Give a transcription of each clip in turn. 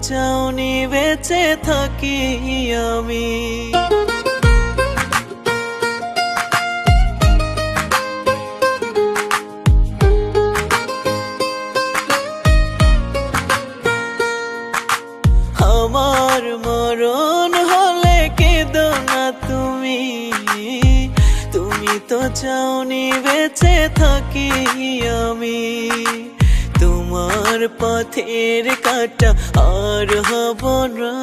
চাওনি বেঁচে থাকি আমি। আমার মরণ হলে কেঁদো না তুমি, তুমি তো চাওনি বেঁচে থাকি আমি। তোমার পথের কাঁটা আর হব না,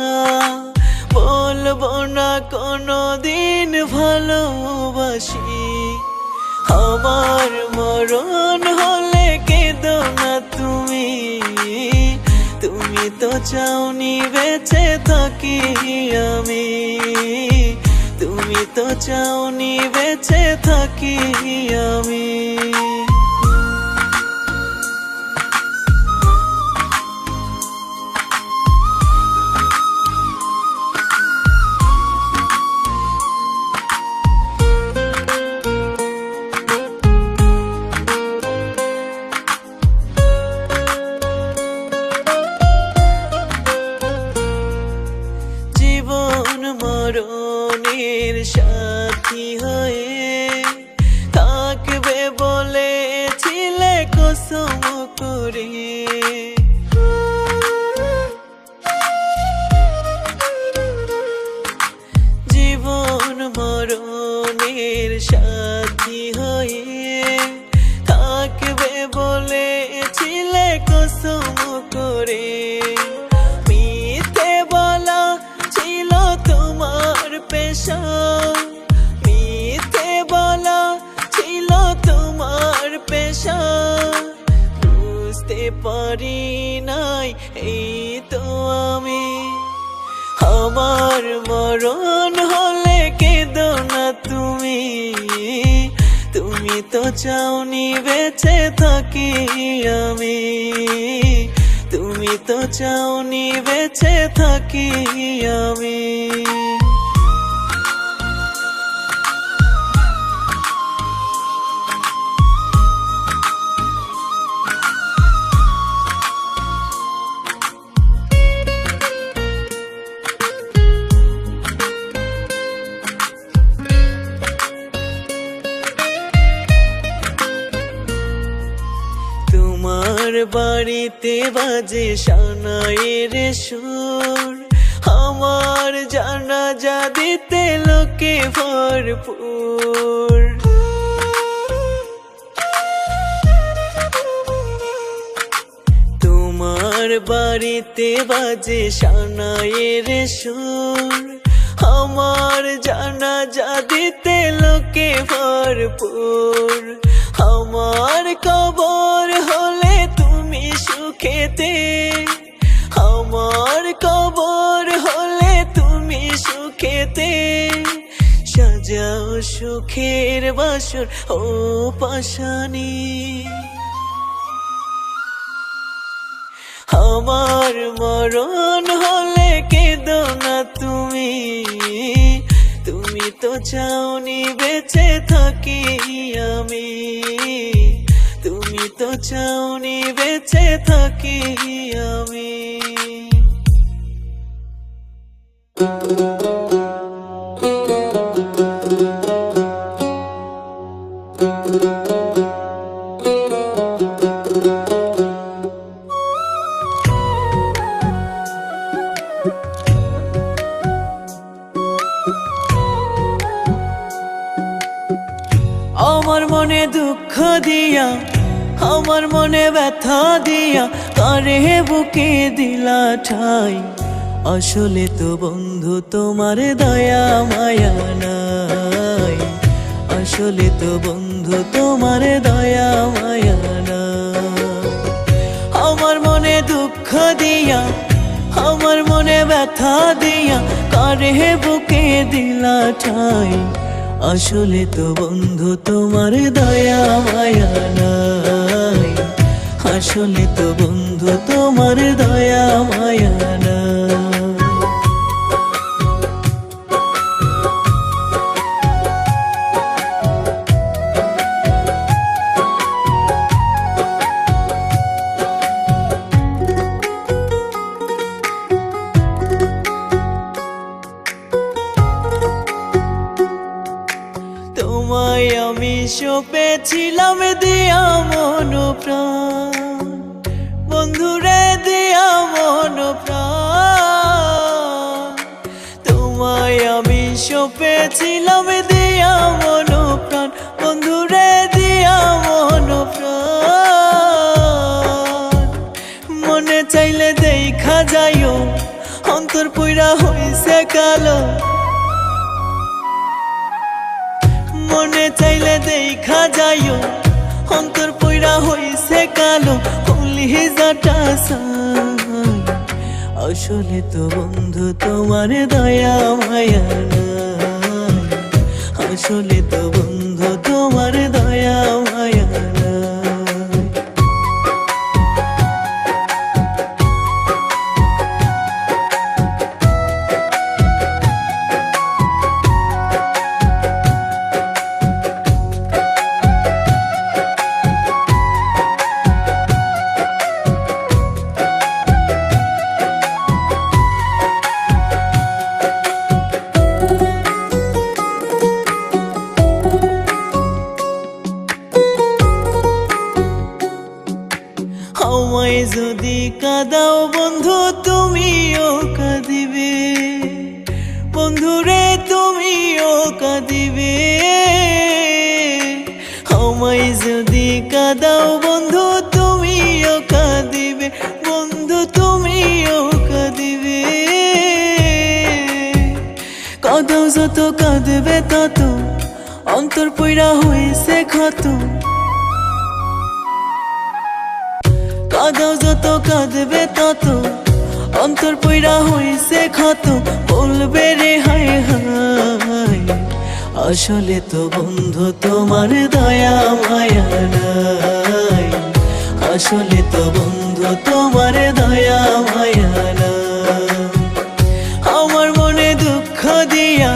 বলবো না কোনোদিন ভালোবাসি। আমার মরণ হলে কেঁদো না তুমি, তুমি তো চাওনি বেঁচে থাকি আমি। তুমি তো চাওনি বেঁচে থাকি আমি। মরণের সাথী হয়ে থাকবে বলেছিলে কসম করে, জীবন মরণের সাথী হয়ে থাকবে বলেছিলে কসম করে। মিথ্যে বলা ছিল তোমার পেশা, মিথ্যে বলা ছিল তোমার পেশা। বুঝতে পারি নাই এই তো আমি। আমার মরণ হলে কেঁদো না তুমি, তুমি তো চাওনি বেঁচে থাকি আমি। তুমি তো চাওনি বেঁচে থাকি আমি। তোমার বাড়িতে বাজে সানাইয়ের সুর, আমার জানাজা দিতে লোকে ভরপুর। তোমার বাড়িতে বাজে সানাইয়ের সুর, আমার জানাজা দিতে লোকে ভরপুর। আমার কবর হলে তুমি সুখেতে, আমার কবর হলে তুমি সুখেতে। সাজাও সুখের বাসর ও পাশানি। আমার মরণ হলে কেঁদো না তুমি, তুমি তো চাওনি বেঁচে থাকি আমি। তুমি তো চাওনি বেঁচে থাকি আমি। আমার মনে দুঃখ দিয়া, আমার মনে ব্যথা দিয়া, কারে বুকে দিলা ঠাই। আসলে তো বন্ধু তোমার দয়া মায়া নাই, আসলে তো বন্ধু তোমার দয়া মায়া নাই। আমার মনে দুঃখ দিয়া, আমার মনে ব্যথা দিয়া, কারে বুকে দিলা ঠাই। আসলে তো বন্ধু তোমার দয়া মায়া নাই, আসলে তো বন্ধু তোমার দয়া মায়া নাই। সপেছিলাম দিয়া মন প্রাণ, বন্ধুরে দিয়া মন প্রাণ, তোমায় আমি সপেছিলাম দিয়া মন প্রাণ, বন্ধুরে দিয়া মন প্রাণ। মনে চাইলে দেখা যাইও অন্তর পুইরা হইছে কালো, মনে চাইলে দেখা যাইও অন্তর পুইরা হইছে কালো, কলিজাটা চাই আসলে তো বন্ধু তোমার দয়া মায়া নাই, আসলে তো বন্ধু তোমার দয়া মায়া নাই। আমায় যদি কাঁদাও বন্ধু তুমিও কাঁদিবে, বন্ধুরে তুমিও কাঁদিবে। আমায় যদি কাঁদাও বন্ধু তুমিও কাঁদিবে, বন্ধু তুমিও কাঁদিবে। কাঁদাও যত কাঁদবে তত অন্তর পুইরা হইছে ক্ষত, কাঁদাও যত কাঁদবে তত অন্তর পুইরা হইছে ক্ষত, বলবে রে হায় হায় আসলে তো বন্ধু তোমার দয়া মায়া নাই, আসলে তো বন্ধু তোমার দয়া মায়া নাই। আমার মনে দুঃখ দিয়া,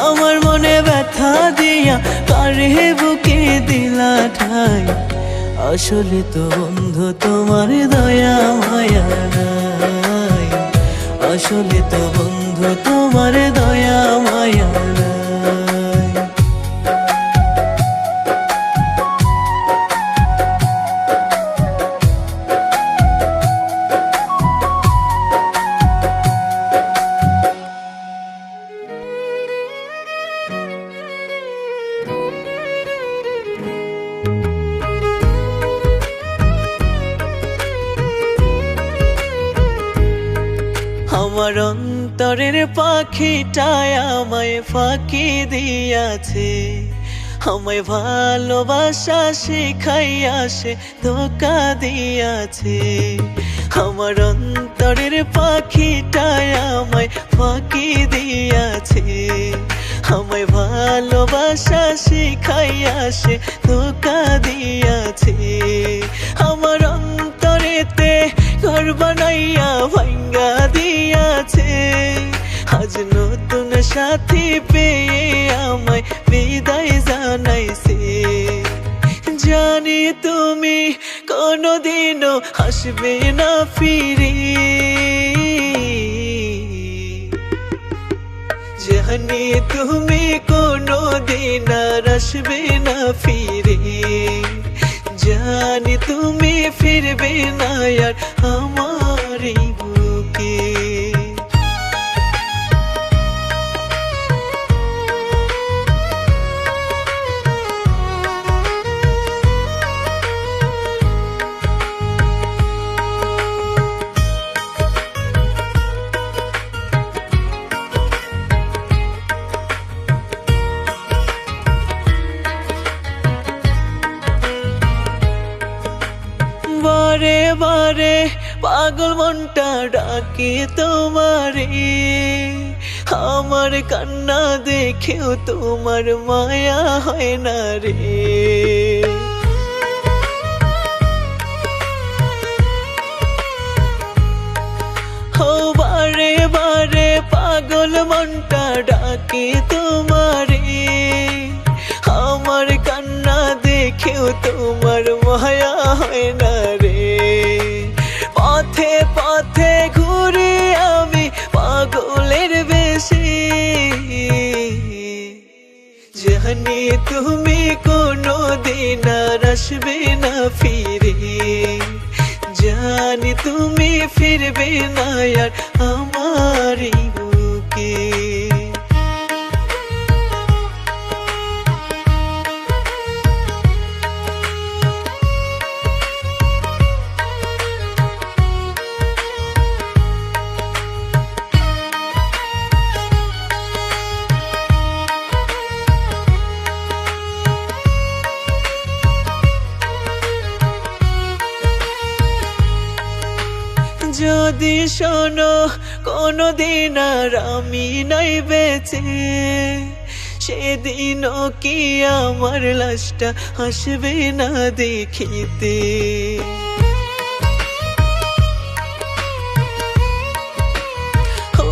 আমার মনে ব্যথা দিয়া, কারে বুকে দিলা ঠাই, আসলে তো বন্ধু তোমার দয়া মায়া নাই, আসলে তো বন্ধু তোমার দয়া মায়া নাই। আমার অন্তরের পাখিটায় আমায় ফাঁকি দিয়াছে, আমায় ভালোবাসা শিখাইয়া সে ধোঁকা দিয়াছে। আমার অন্তরের পাখিটায় আমায় ফাঁকি দিয়াছে, আমায় ভালোবাসা শিখাইয়া সে ধোঁকা দিয়াছে। আমার অন্তরেতে ঘর বানাইয়া ভাঙ্গা দিয়াছে, আজ নতুন সাথী পেয়ে আমায় বিদায় জানাইছে। জানি তুমি কোনোদিনও আসবে না ফিরে, জানি তুমি কোনোদিন আর আসবে না ফিরে, জানি তুমি ফিরবে না আর আমার এই বুকে। বারে বারে পাগল মনটা ডাকে তোমারে, আমার কান্না দেখেও তোমার মায়া হয় না রে। ও বারে বারে পাগল মনটা ডাকে তোমারে, আমার কান্না দেখেও তোমার মায়া হয় না রে। পথে পথে ঘুরে আমি পাগলের বেশি, জানি তুমি কোন দিন আর আসবে না ফিরে, জানি তুমি ফিরবে না আর আমার এই বুকে। যদি শোনো কোনদিন আর আমি নাই বেঁচে, সেদিনও কি আমার লাশটা আসবে না দেখিতে। ও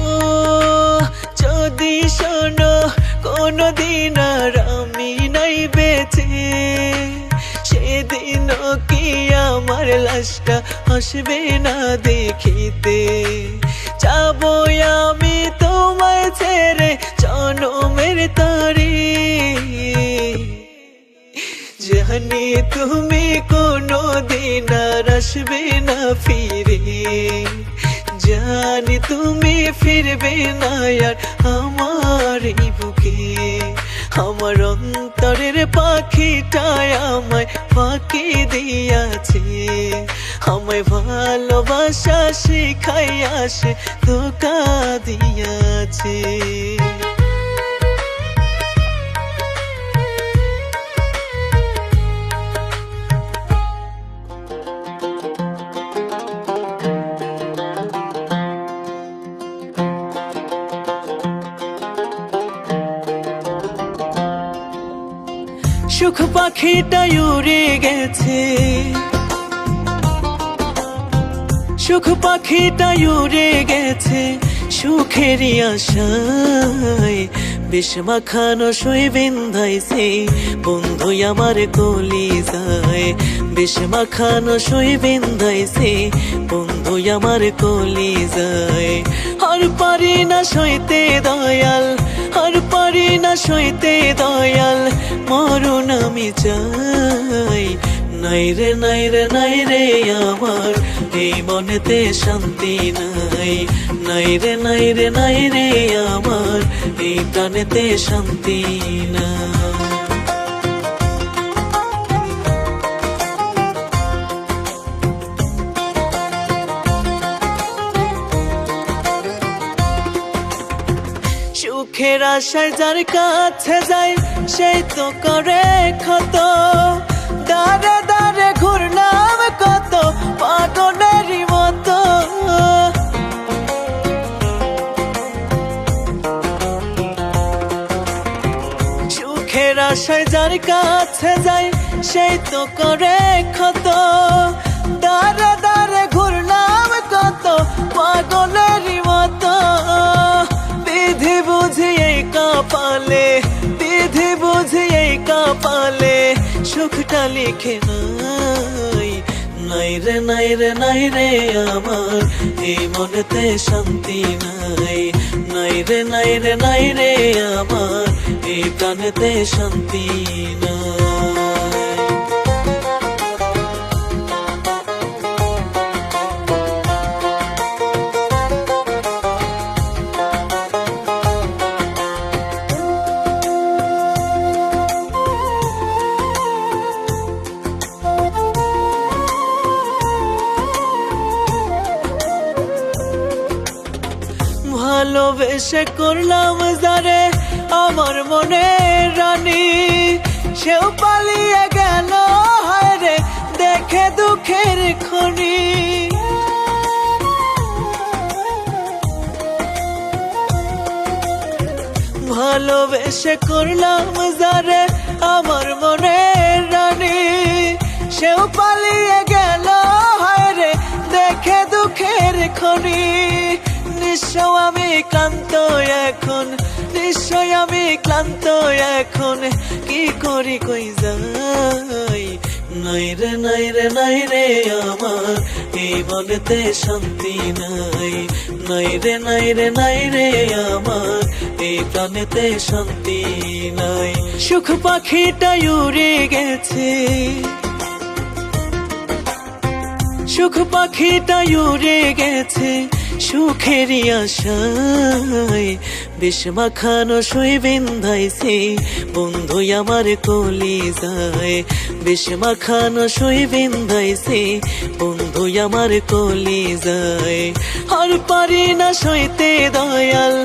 যদি শোনো কোনদিন আর আমি নাই বেঁচে, সেদিনও কি আমার লাশটা আসবে না দেখিতে। যাবো আমি তোমায় ছেড়ে জনমের তরে, জানি তুমি কোনদিন আর আসবে না ফিরে, জানি তুমি ফিরবে না আর আমার এই বুকে। আমার অন্তরের পাখিটায় আমায় ফাঁকি দিয়াছে, আমায় ভালোবাসা শিখাইয়া সে ধোঁকা দিয়াছে। সুখ পাখিটা উড়ে গেছে, সুখ পাখিটা উড়ে গেছে সুখেরই আশায়। বিষ মাখানো সই বিন্ধাইছে বন্ধু আমার কলিজায়, বিষ মাখানো সই বিন্ধাইছে বন্ধু আমার কলিজায়। আর পারি না সইতে দয়াল, আর পারি না সইতে দয়াল, মরণ আমি চাই। নাই রে নাই রে নাই রে আমার এই মনেতে শান্তি নাই, নাই রে নাই রে নাই রে আমার এই প্রাণেতে শান্তি নাই। সুখের আশায় যার কাছে যায় সেই তো করে ক্ষত, দাঁড়ে দাঁড়ে ঘুরলাম কত পাগলেরই মতো। সুখের আশায় যার কাছে যায় সেই তো করে ক্ষত, দাঁড়ে দাঁড়ে ঘুরলাম কত পাগলেরই মতো। বিধি বুঝি এই কপালে, বিধি বুঝি এই কপালে সুখটা লিখে নাই। নাই রে নাই রে নাই রে আমার এই মনেতে শান্তি নাই, নাই রে নাই রে নাই রে আমার এই প্রাণেতে শান্তি নাই। ভালোবেসে করলাম যারে আমার মনে রানী, সেও পালিয়ে গেল হায় রে দেখে দুঃখের খনি। ভালোবেসে করলাম যারে আমার মনে রানী, সেও পালিয়ে গেল হায় রে দেখে দুঃখের খনি। নিশ্চয় আমি ক্লান্ত এখন, নিশ্চয় আমি ক্লান্ত এখন, কি করি কই যাই। নাই রে নাই রে নাই রে আমার এই মনেতে শান্তি নাই, নাই রে নাই রে নাই রে আমার এই প্রাণেতে শান্তি নাই। সুখ পাখিটা উড়ে গেছে, সুখ পাখিটা উড়ে গেছে সুখেরই আশায়, বিষ মাখানো শুই বিন্ধাইছে বন্ধু আমার কলিজায়, বিষ মাখানো শুই বিন্ধাইছে বন্ধু আমার কলিজায়। আর পারি না সইতে দয়াল,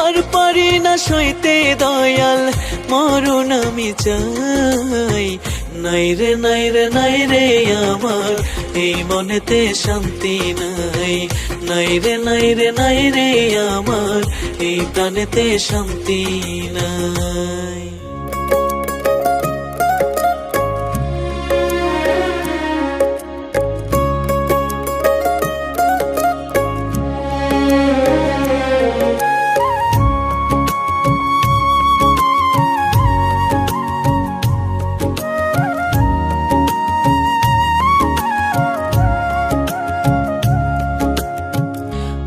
আর পারি না সইতে দয়াল, মরণ আমি চাই। নাই রে নাই রে নাই রে আমার এই মনেতে শান্তি নাই, নাই রে নাই রে নাই রে আমার এই প্রাণেতে শান্তি নাই।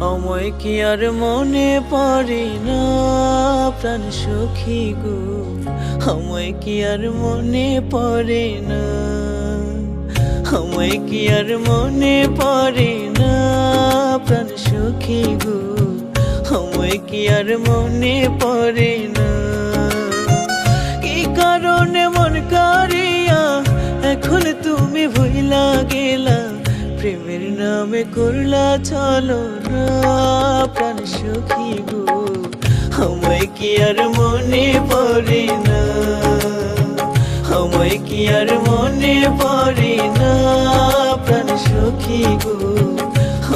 আমায় কি আর মনে পড়ে না প্রাণ সখী গো, আমায় কি আর মনে পড়ে না, আমায় কি আর মনে পড়ে না প্রাণ সখী গো, আমায় কি আর মনে পড়ে না। কি কারণে মন কারিয়া এখন তুমি ভুইলা গেলা, প্রেমের নামে করলা চলো না প্রাণ সখী গো, আমায় কি আর মনে পড়ে না, আমায় কি আর মনে পড়ে না প্রাণ সখী গো,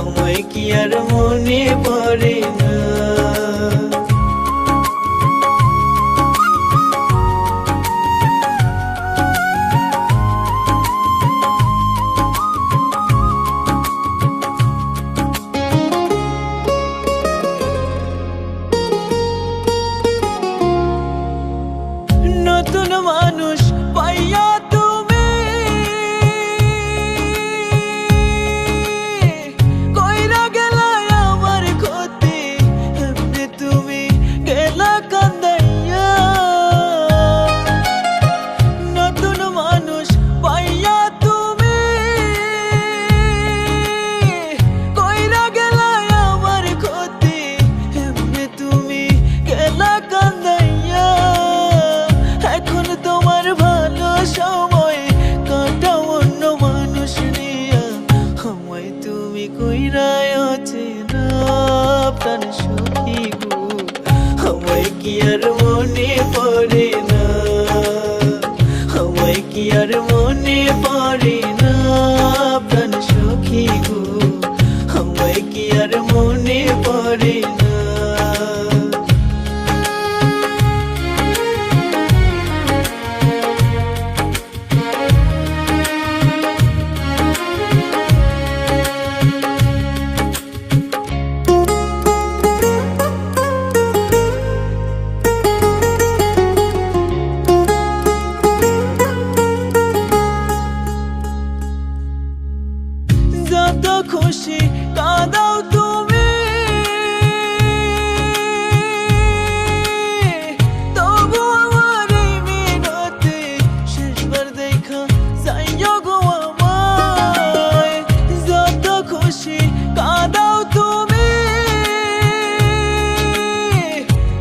আমায় কি আর মনে পড়ে না। নতুন মানুষ পাইয়া তুমি কইরা গেলা আমার ক্ষতি, এমনি তুমি গেলা কান্দাইয়া। নতুন মানুষ পাইয়া তুমি কইরা গেলা আমার ক্ষতি, এমনি তুমি গেলা কান্দাইয়া। এখন তোমার ভালো সময় কাটাও অন্য মানুষ নিয়া, আমায় তুমি কইরায় অচেনা প্রাণ সখী গো, আমায় কি আর মনে পড়ে না, আমায় কি আর মনে পড়ে না প্রাণ সখী গো, আমায় কি আর মনে পড়ে না। যত খুশি কাঁদাও তুমি, তবু আমার এই মিনতি শেষবার দেখা যাইও গো আমায়। যত খুশি কাঁদাও তুমি,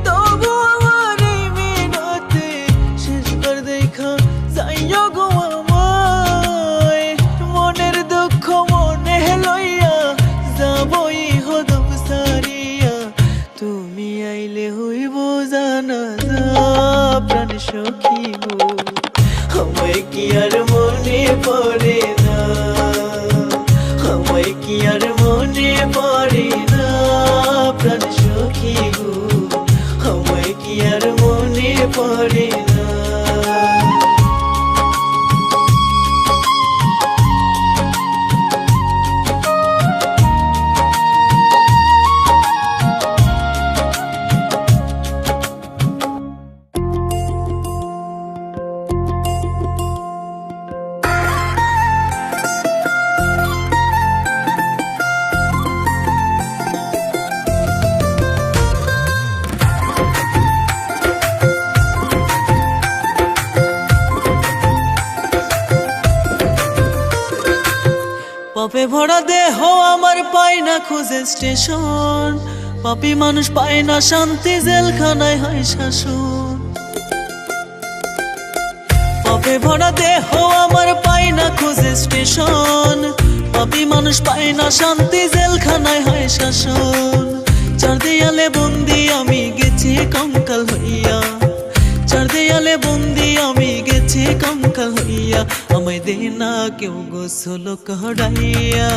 তবু আমার এই মিনতি শেষবার দেখা যাইও গো আমায়। মনের দুঃখ মনে লইয়া যাবই হদম সারিয়া, তুমি আইলে হইব জানাজা প্রাণ সখী গো, আমায় কি আর মনে পড়ে না, আমায় কি আর মনে পড়ে না প্রাণ সখী গো, আমায় কি আর মনে পড়ে না। পাপে ভরা দেহ আমার পায় না খুঁজে স্টেশন, পাপী মানুষ পায় না শান্তি, জেলখানায় হয় শাসন। পাপে ভরা দেহ আমার পায় না খুঁজে স্টেশন, পাপী মানুষ পায় না শান্তি, জেলখানায় হয় শাসন। চার দেয়ালে বন্দি আমি গেছি কঙ্কাল হইয়া, চার দেয়ালে বন্দি আমি গেছি কঙ্কাল হইয়া, আমায় দে না কেউ গোসল করাইয়া।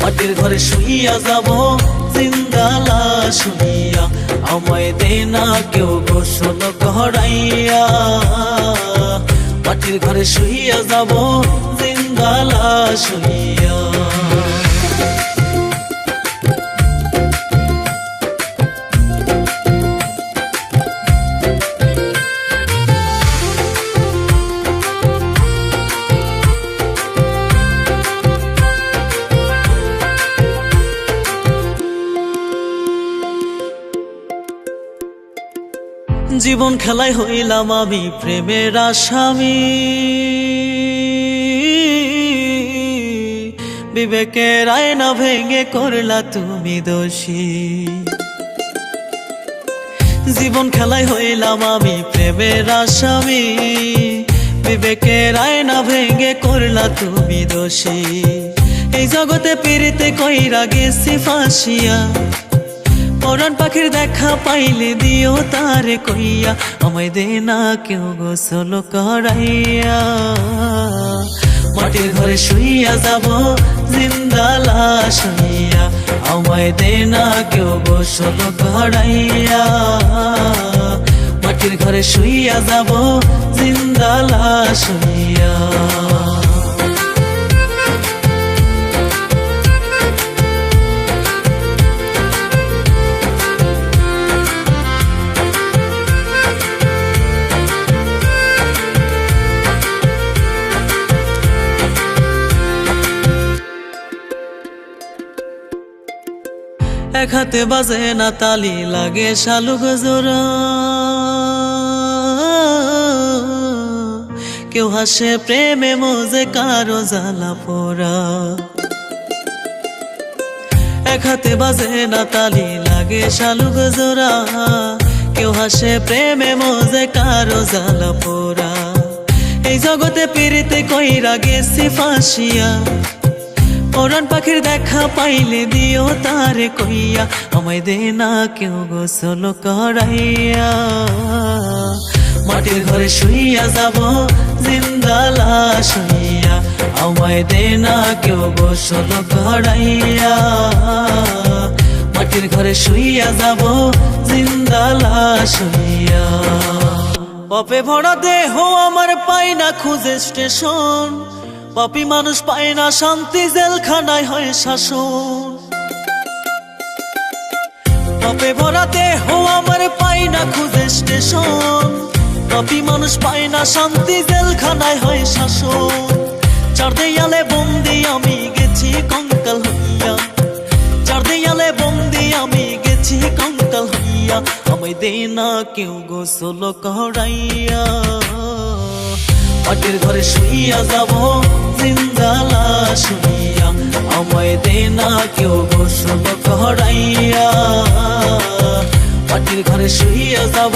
মাটির ঘরে শুইয়া যাব জিন্দা লাশ হইয়া, আমায় দে না কেউ গোসল করাইয়া। মাটির ঘরে শুইয়া যাব জিন্দা লাশ হইয়া। জীবন খেলায় হইলাম আমি প্রেমের আসামি, বিবেকের আয়না ভেঙে করলা তুমি দোষী। জীবন খেলায় হইলাম আমি প্রেমের আসামি, বিবেকের আয়না ভেঙে করলা তুমি দোষী। এই জগতে পিরিতে কইরা গেছি ফাঁসিয়া, পরাণ পাখির দেখা পাইলে দিও তারে কইয়া, আমায় দে না কেউ গোসল করাইয়া। মাটির ঘরে শুইয়া যাব জিন্দা লাশ হইয়া, আমায় দে না কেউ গোসল করাইয়া। মাটির ঘরে শুইয়া যাব জিন্দা লাশ হইয়া। এক হাতে বাজে না তালি, লাগে শালুক জোড়া, কেউ হাসে প্রেমে মজে কারো জ্বালা পোড়া। এক হাতে বাজে না তালি, লাগে শালুক জোড়া, কেউ হাসে প্রেমে মজে কারো জ্বালা পোড়া। এই জগতে পিরিতে কইরা গেছি ফাঁসিয়া, পরাণ পাখির দেখা পাইলে দিও তারে কইয়া, আমায় দে না কেউ গোসল করাইয়া। মাটির ঘরে শুইয়া যাব জিন্দা লাশ হইয়া, আমায় দে না কেউ গোসল করাইয়া। মাটির ঘরে শুইয়া যাব জিন্দা লাশ হইয়া। পাপে ভরা দেহ আমার পায় না খুঁজে স্টেশন, পাপী মানুষ পায় না শান্তি, জেলখানায় হয় শাসন। পাপে ভরা দেহ আমার পায় না খুঁজে স্টেশন, পাপী মানুষ পায় না শান্তি, জেলখানায় হয় শাসন। চার দেয়ালে বন্দি আমি গেছি কঙ্কাল হইয়া, চার দেয়ালে বন্দি আমি গেছি কঙ্কাল হইয়া, আমায় দে না কেউ গোসল করাইয়া। মাটির ঘরে শুইয়া যাব জিন্দা লাশ হইয়া, আমায় দে না কেউ গোসল করাইয়া। মাটির ঘরে শুইয়া যাব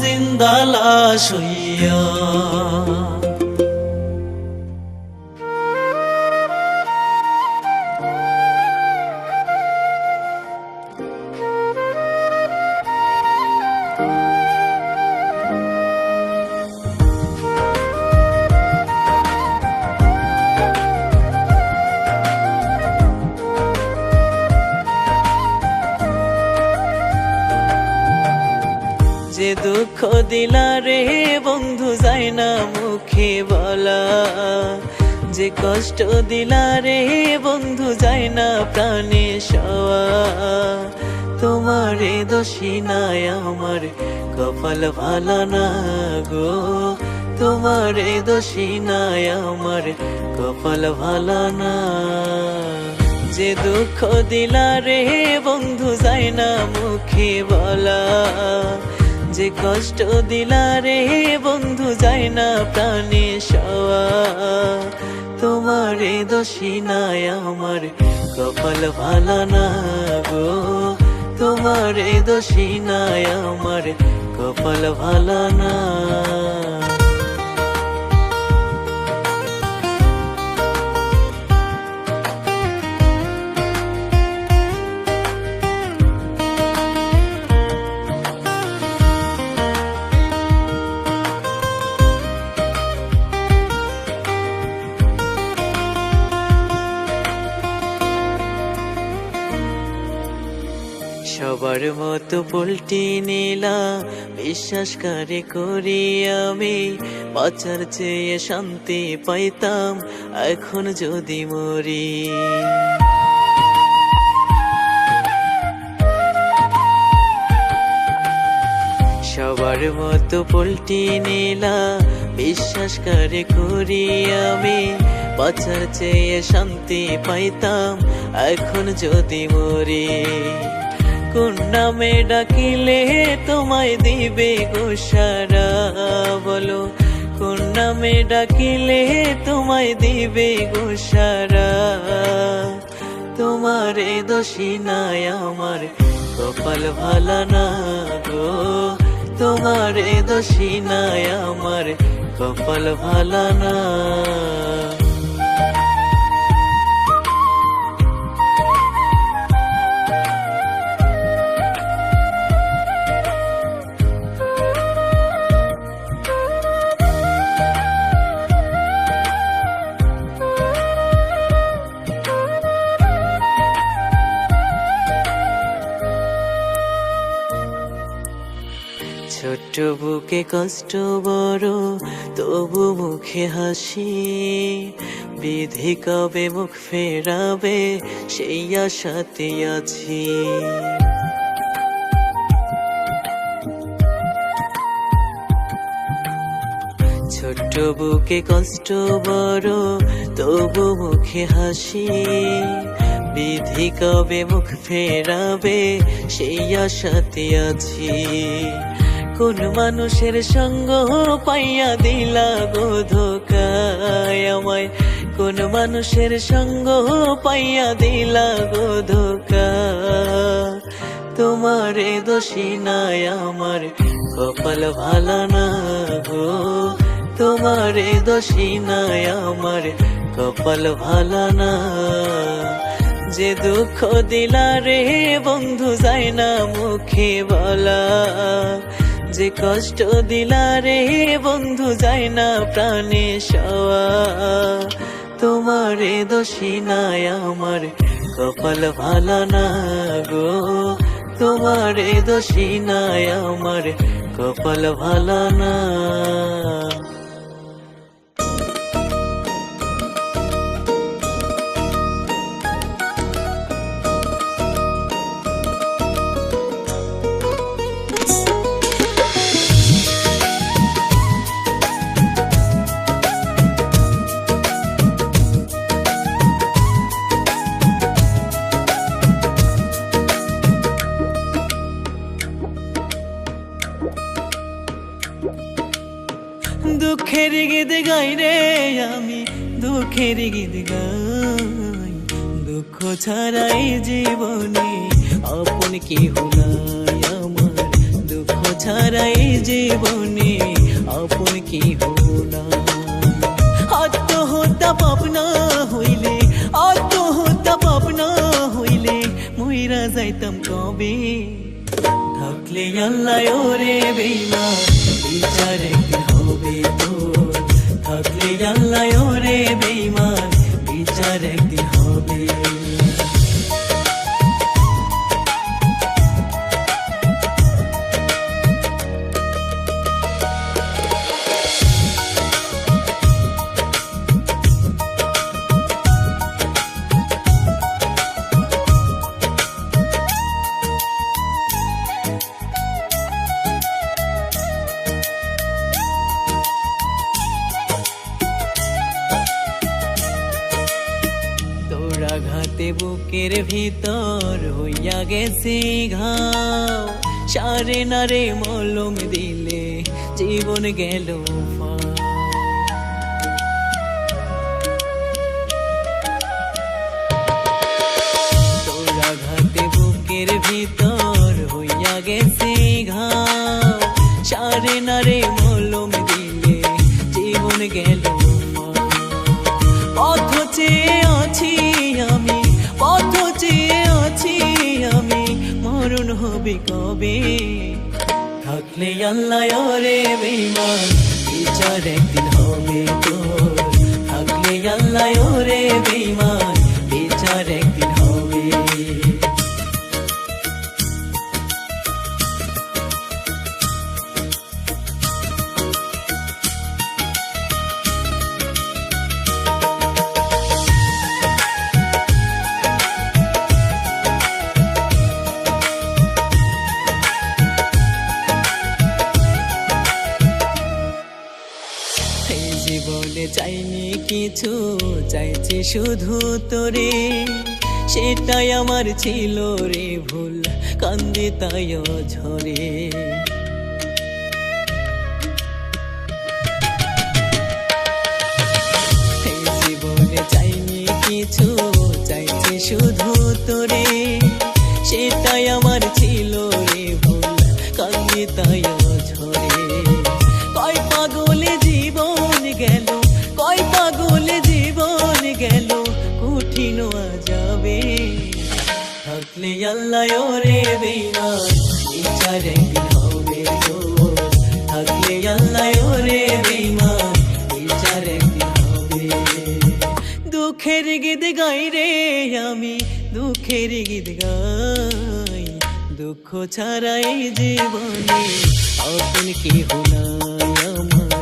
জিন্দা লাশ হইয়া। যে দুঃখ দিলা রে বন্ধু যায় না মুখে বলা, যে কষ্ট দিলা রে বন্ধু যায় না প্রাণে সওয়া। তোমারে দোষী নাই আমার কপাল ভালো না গো, তোমারে দোষী নাই আমার কপাল ভালো না। যে দুঃখ দিলা রে বন্ধু যায় না মুখে বলা, যে কষ্ট দিলা রে বন্ধু যায় না প্রাণে সওয়া। তোমারে দোষী নাই আমার কপাল ভালো না গো, তোমারে দোষী নাই আমার কপাল ভালো না। সবার মতো পল্টি নিলা বিশ্বাস করে করি আমি, বাঁচার চেয়ে শান্তি পাইতাম এখন যদি মরি। সবার মতো পল্টি নিলা বিশ্বাস করে করি আমি, বাঁচার চেয়ে শান্তি পাইতাম এখন যদি মরি। কোন নামে ডাকিলে তোমায় দিবে গো সারা বলো, কোন নামে ডাকিলে তোমায় দিবে গো সারা। তোমারে দোষী নাই আমার কপাল ভালো না গো, তোমারে দোষী নাই আমার কপাল ভালো না। ছোট্ট বুকে কষ্ট বড় তবু মুখে হাসি, বিধি কবে মুখ ফেরাবে সেই আশাতে আছি। ছোট্ট বুকে কষ্ট বড় তবু মুখে হাসি, বিধি কবে মুখ ফেরাবে সেই আশাতে আছি। কোন মানুষের সঙ্গ পাইয়া দিলা গো ধোকায় আমায়, কোন মানুষের সঙ্গ পাইয়া দিলা গো ধোকা। তোমারে দোষী নাই আমার কপাল ভালো না গো, তোমারে দোষী নাই আমার কপাল ভালো না। যে দুঃখ দিলা রে বন্ধু যায় না মুখে বলা, যে কষ্ট দিলা রে বন্ধু যায় না প্রাণে সওয়া। তোমারে দোষী নাই আমার কপাল ভালো না গো, তোমারে দোষী নাই আমার কপাল ভালো না। দুঃখের গীত গাই রে আমি, দুঃখের গীত গাই। দুঃখ ছাড়াই জীবনে আপন কি হলাই আমার, দুঃখ ছাড়াই জীবনে আপন কি হলাই। আত্মহত্যা পাপনা হইলে, আত্মহত্যা পাপনা হইলে মইরা যাইতাম কবে। থাকলে আল্লাহ ওরে বেঈমান বিচার একদিন হবে তোর, থাকলে আল্লাহ ওরে বেঈমান বিচার একদিন হবে। আঘাতে বুকের ভিতর হইয়া গেছে ঘাও, সারে নারে মলম দিলে জীবন গেল। বুকের ভিতর হইয়া গেছে ঘাম, সারে নারে মলম দিলে জীবন গেল। পথ চেয়ে আছি আমি, পথ চেয়ে আছি আমি, মরণ হবে কবে? থাকলে আল্লাহ রে বেঈমান, বিচার একদিন হবে তোর। থাকলে আল্লাহ রে বেঈমান, বিচার একদিন হবে। জীবনে চাইনি কিছু, চাইছি শুধু তোরে, সেটাই আমার ছিল রে ভুল, কান্দি তাই ঝরে। জীবনে চাইনি কিছু, চাইছি শুধু তোরে, সেটাই আমার ছিল রে ভুল, কান্দি তাই ঝরে। কয় পাগলে জীবন গেল, কয় পাগলে জীবন গেল, কঠিন যাবে। থাকলে আল্লাহ রে বেঈমান, বিচার একদিন হবে তোর। থাকলে আল্লাহ রে বেঈমান, বিচার একদিন হবে। দুঃখের গীত গাই রে আমি, দুঃখের গীত গাই, দুঃখ ছাড়া এই জীবনে আপন কেহ নাই আমার।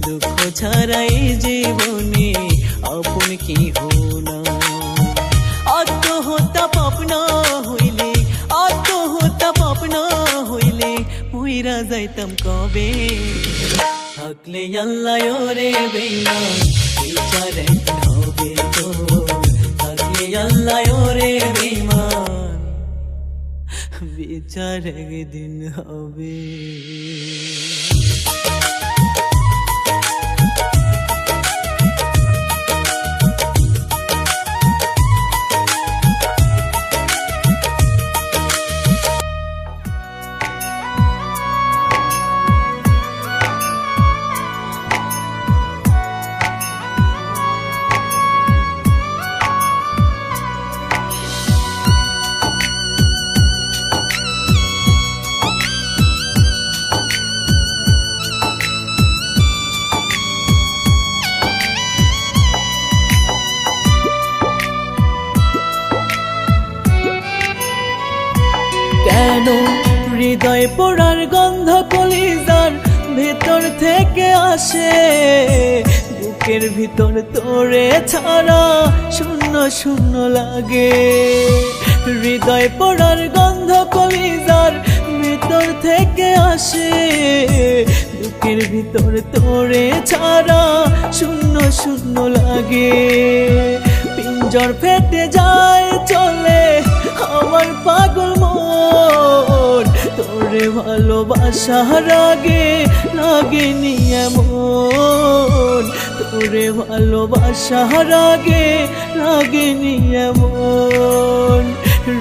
দুঃখ ছাড়া এই জীবনে আপন কেহ নাই। আত্মহত্যা পাপ না হইলে, আত্মহত্যা পাপ না হইলে, মইরা যাইতাম কবে? থাকলে আল্লাহ রে বেঈমান, বিচার একদিন হবে তোর। থাকলে আল্লাহ রে বেঈমান, বিচার একদিন হবে। কেন হৃদয় পোড়ার গন্ধ কলিজার ভেতর থেকে আসে? বুকের ভিতর তোরে ছাড়া শূন্য শূন্য লাগে। হৃদয় পোড়ার গন্ধ কলিজার ভেতর থেকে আসে, বুকের ভিতর তোরে ছাড়া শূন্য শূন্য লাগে। পিঞ্জর ফেটে যায় চলে আমার পাগল মন, তোরে ভালোবাসার আগে লাগেনি এমন। তোরে ভালোবাসার আগে লাগেনি এমন।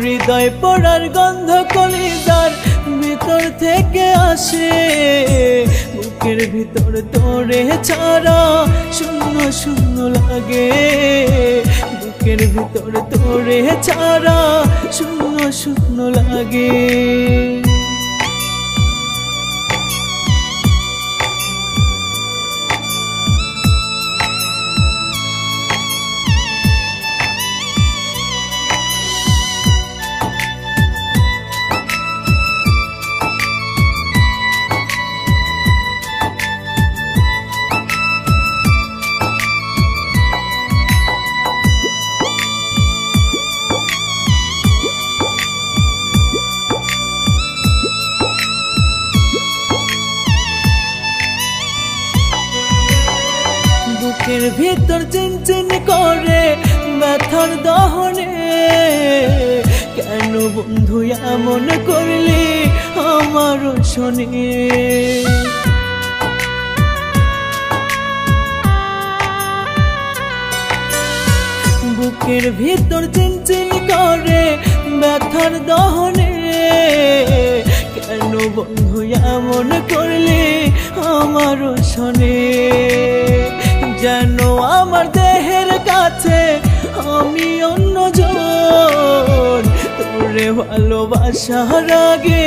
হৃদয় পোড়ার গন্ধ কলিজার ভিতর থেকে আসে, বুকের ভিতর তোরে ছাড়া শূন্য শূন্য লাগে। বুকের ভিতর তোরে ছাড়া শূন্য শূন্য লাগে। বুকের ভিতর চিনচিন করে ব্যথার দহনে, কেন বন্ধু এমন করলি আমার শোনে? বুকের ভিতর চিনচিন করে ব্যথার দহনে, কেন বন্ধু এমন করলে আমার শোনে, যেন আমার দেহের কাছে আমি অন্যজন। তোরে ভালোবাসার আগে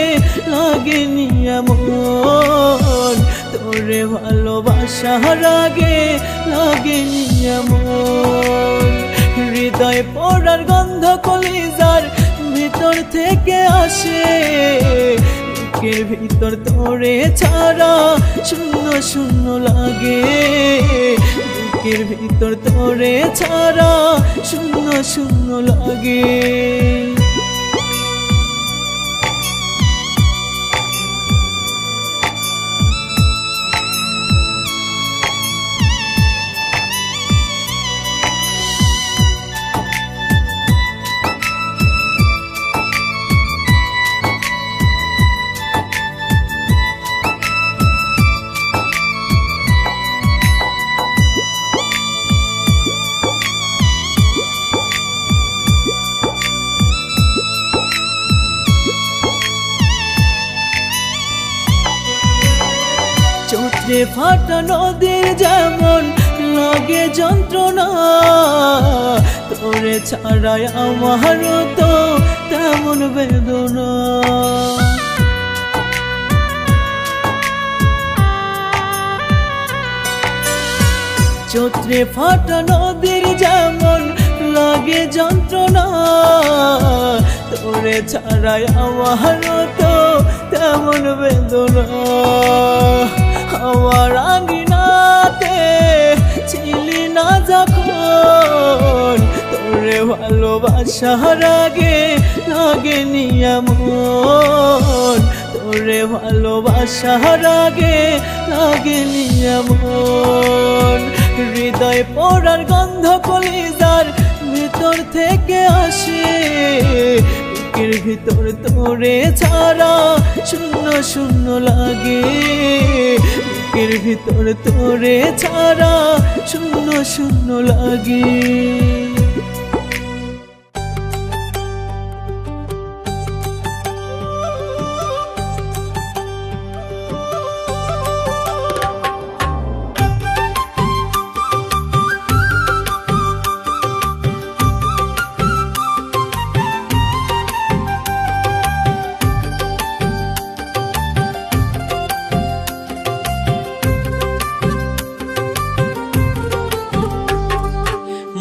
লাগেনি এমন, তোরে ভালোবাসার আগে লাগেনি এমন। হৃদয় পড়ার গন্ধ কলিজার ভিতর থেকে আসে, বুকের ভিতর তোরে ছাড়া শূন্য শূন্য লাগে, বুকের ভিতর তোরে ছাড়া শূন্য শূন্য লাগে। চোখে ফাটা নদীর যেমন লাগে যন্ত্রণা, তোরে ছাড়াই আমার তো তেমন বেদনা। চোখে ফাটা নদীর যেমন লাগে যন্ত্রণা, তোরে ছাড়াই আমার তো তেমন বেদনা। আমার আঙ্গিনাতে ছিলি না যখন, তোরে ভালোবাসার আগে লাগেনি এমন, তোরে ভালোবাসার আগে লাগেনি এমন। হৃদয় পড়ার গন্ধ কলিজার ভিতর থেকে আসে, বুকের ভিতর তোরে ছাড়া শূন্য শূন্য লাগে, বুকের ভিতর তোরে ছাড়া শূন্য শূন্য লাগে।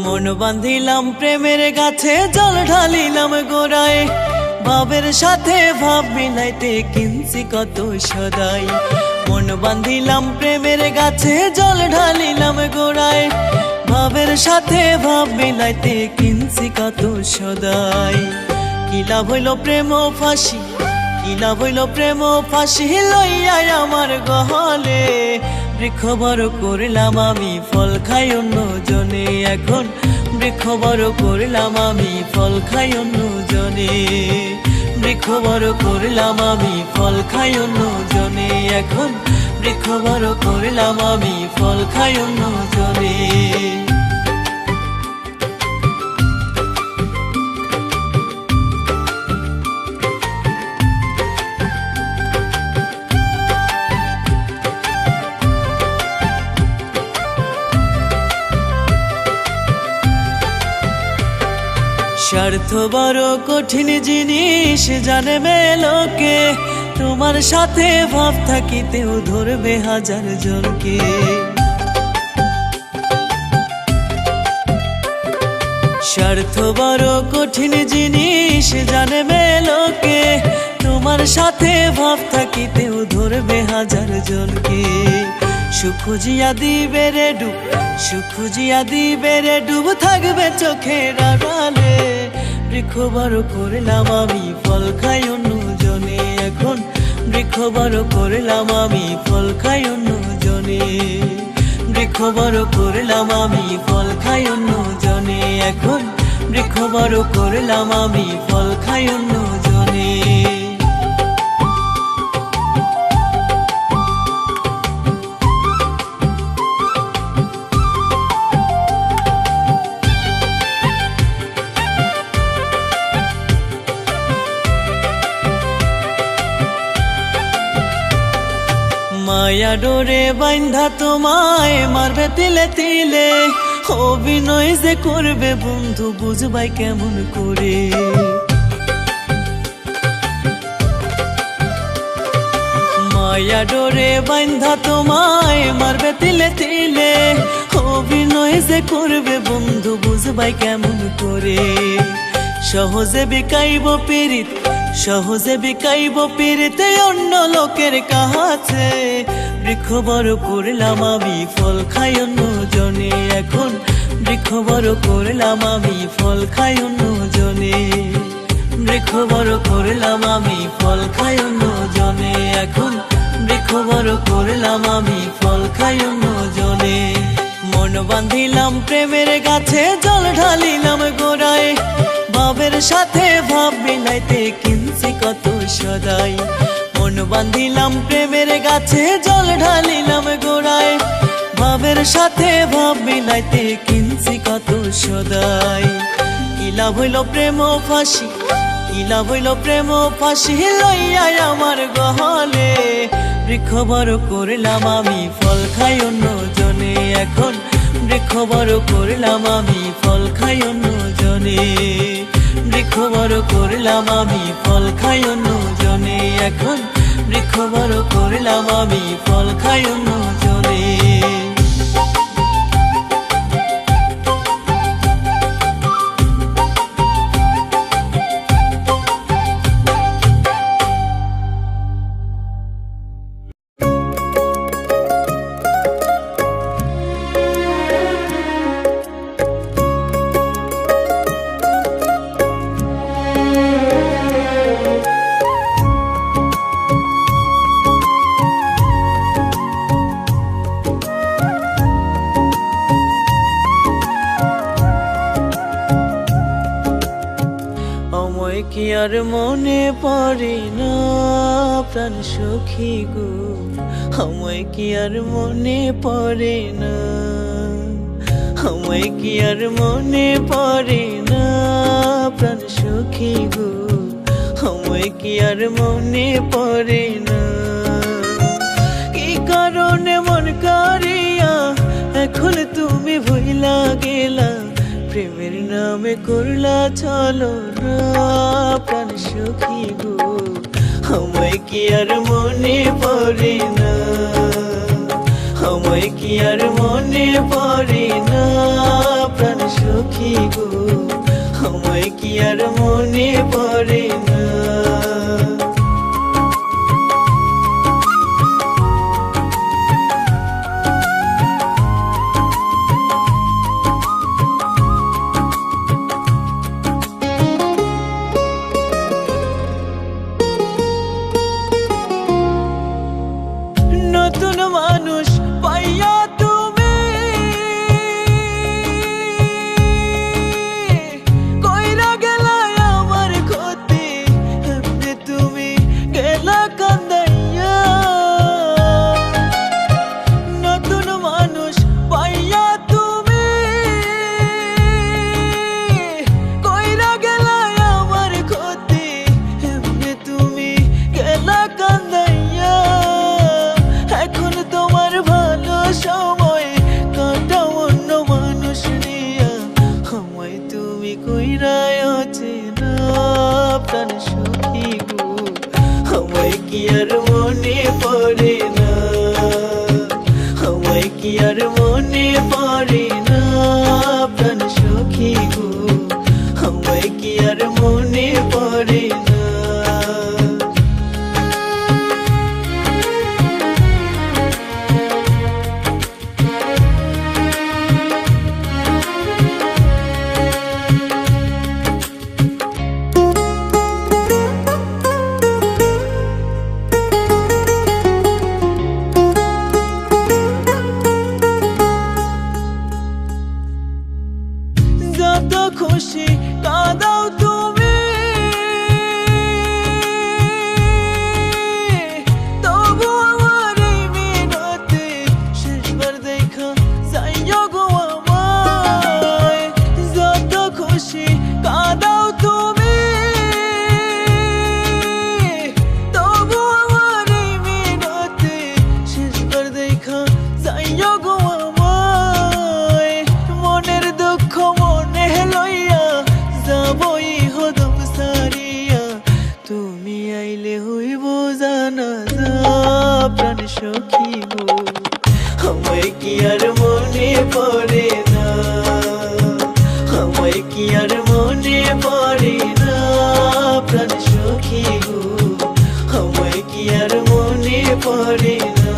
মন বাঁধিলাম প্রেমের গাছে, জল ঢালিলাম গোড়ায়, ভাবের সাথে ভাব মিলাইতে কিনছি কত সদাই। মন বাঁধিলাম প্রেমের গাছে, জল ঢালিলাম গোড়ায়, ভাবের সাথে ভাব মিলাইতে কিনছি কত সদাই। কি লাভ হইল প্রেম ফাঁসি, কি লাভ হইল প্রেম ফাঁসি লইয়া আমার গহলে। বৃক্ষ বড় করলাম আমি, ফল খাই অন্য জনে, এখন বৃক্ষ বড় করলাম আমি, ফল খাই অন্য জনে। বৃক্ষ বড় করলাম আমি, ফল খাই অন্য জনে, এখন বৃক্ষ বড় করলাম আমি, ফল খাই অন্য জনে। স্বার্থ বড় কঠিন জিনিস জানে মেলোকে, তোমার সাথে ভাব থাকিতেও ধরবে হাজার জনকে। স্বার্থ বড় কঠিন জিনিস জানে মেলোকে, তোমার সাথে ভাব থাকিতেও ধরবে হাজার জনকে। সুখ খুঁজিয়া দিবে রে ডুব, সুখ খুঁজিয়া দিবে রে ডুব, থাকবে চোখের আড়ালে। বৃক্ষ বড় করলাম আমি, ফল খাই অন্য জনে, এখন বৃক্ষ বড় করলাম আমি, ফল খাই অন্য জনে। বৃক্ষ বড় করলাম আমি, ফল খাই অন্য জনে, এখন বৃক্ষ বড় করলাম আমি, ফল খাই অন্য জনে। মায়া ডোরে বাইন্ধা তোমায় মারবে তিলে তিলে, অভিনয় যে করবে বন্ধু বুঝবাই কেমন করে। মায়া ডোরে বাইন্ধা তোমায় মারবে তিলে তিলে, অভিনয় যে করবে বন্ধু বুঝবাই কেমন করে। সহজে বিকাইব পীড়িত, সহজে বিকাইব পীড়িতে অন্য লোকের কাছে। বৃক্ষ বড় করলাম আমি ফল খাই অন্য জনে, এখন বৃক্ষ বড় করলাম আমি ফল খাই অন্য জনে। বৃক্ষ বড় করলাম আমি ফল খাই অন্য জনে, এখন বৃক্ষ বড় করলাম আমি ফল খাই অন্য জনে। মন বান্ধিলাম প্রেমের গাছে, জল ঢালিলাম গোড়ায়, ভাবের সাথে ভাব মিলাইতে কিনছি কত সদাই। মন বান্ধিলাম প্রেমের গাছে, জল ঢালিলাম গোড়ায়, ভাবের সাথে ভাব মিলাইতে কিনছি কত সদাই। কি লাভ হইল প্রেম ফাঁসি, কি লাভ হইল প্রেম ফাঁসি লইয়া আমার গহলে। বৃক্ষ বড় করলাম আমি ফল খাই অন্য জনে, এখন বৃক্ষ বড় করলাম আমি ফল খাই অন্য জনে। বৃক্ষ বড় করলাম আমি ফল খাই অন্য জনে, এখন বৃক্ষ বড় করলাম আমি ফল খাই অন্য জনে। কি আর মনে পড়ে না প্রাণ সখী গো, আমায় কি আর মনে পড়ে না, আমায় কি আর মনে পড়ে না প্রাণ সখী গো, আমায় কি আর মনে পড়ে না। কি কারণে মন কারিয়া এখন তুমি ভুইলা গেলা, প্রেমের নামে করলা চলো না প্রাণ সখী গো, আমায় কি আর মনে পড়ে না, আমায় কি আর মনে পড়ে না প্রাণ সখী গো, আমায় কি আর মনে পড়ে না। নতুন মানুষ পাইয়া তুমি কইরা গেলা আমার ক্ষতি, এমনি তুমি গেলা কান্দাইয়া। নতুন মানুষ পাইয়া তুমি কইরা গেলা আমার ক্ষতি, এমনি তুমি গেলা কান্দাইয়া। এখন তোমার ভালো সময় কাটাও অন্য মানুষ নিয়া, আমায় তুমি কইরায় অচেনা প্রাণ সখী গো, আমায় কি আর মনে পড়ে না, আমায় কি আর মনে পড়ে না প্রাণ সখী গো, আমায় কি আর মনে পড়ে না। যত খুশি কাঁদাও তুমি, জানা যা প্রাণ সখী গো, আমায় কি আর মনে পড়ে না, আমায় কি আর মনে পড়ে না প্রাণ সখী গো, আমায় কি আর মনে পড়ে না।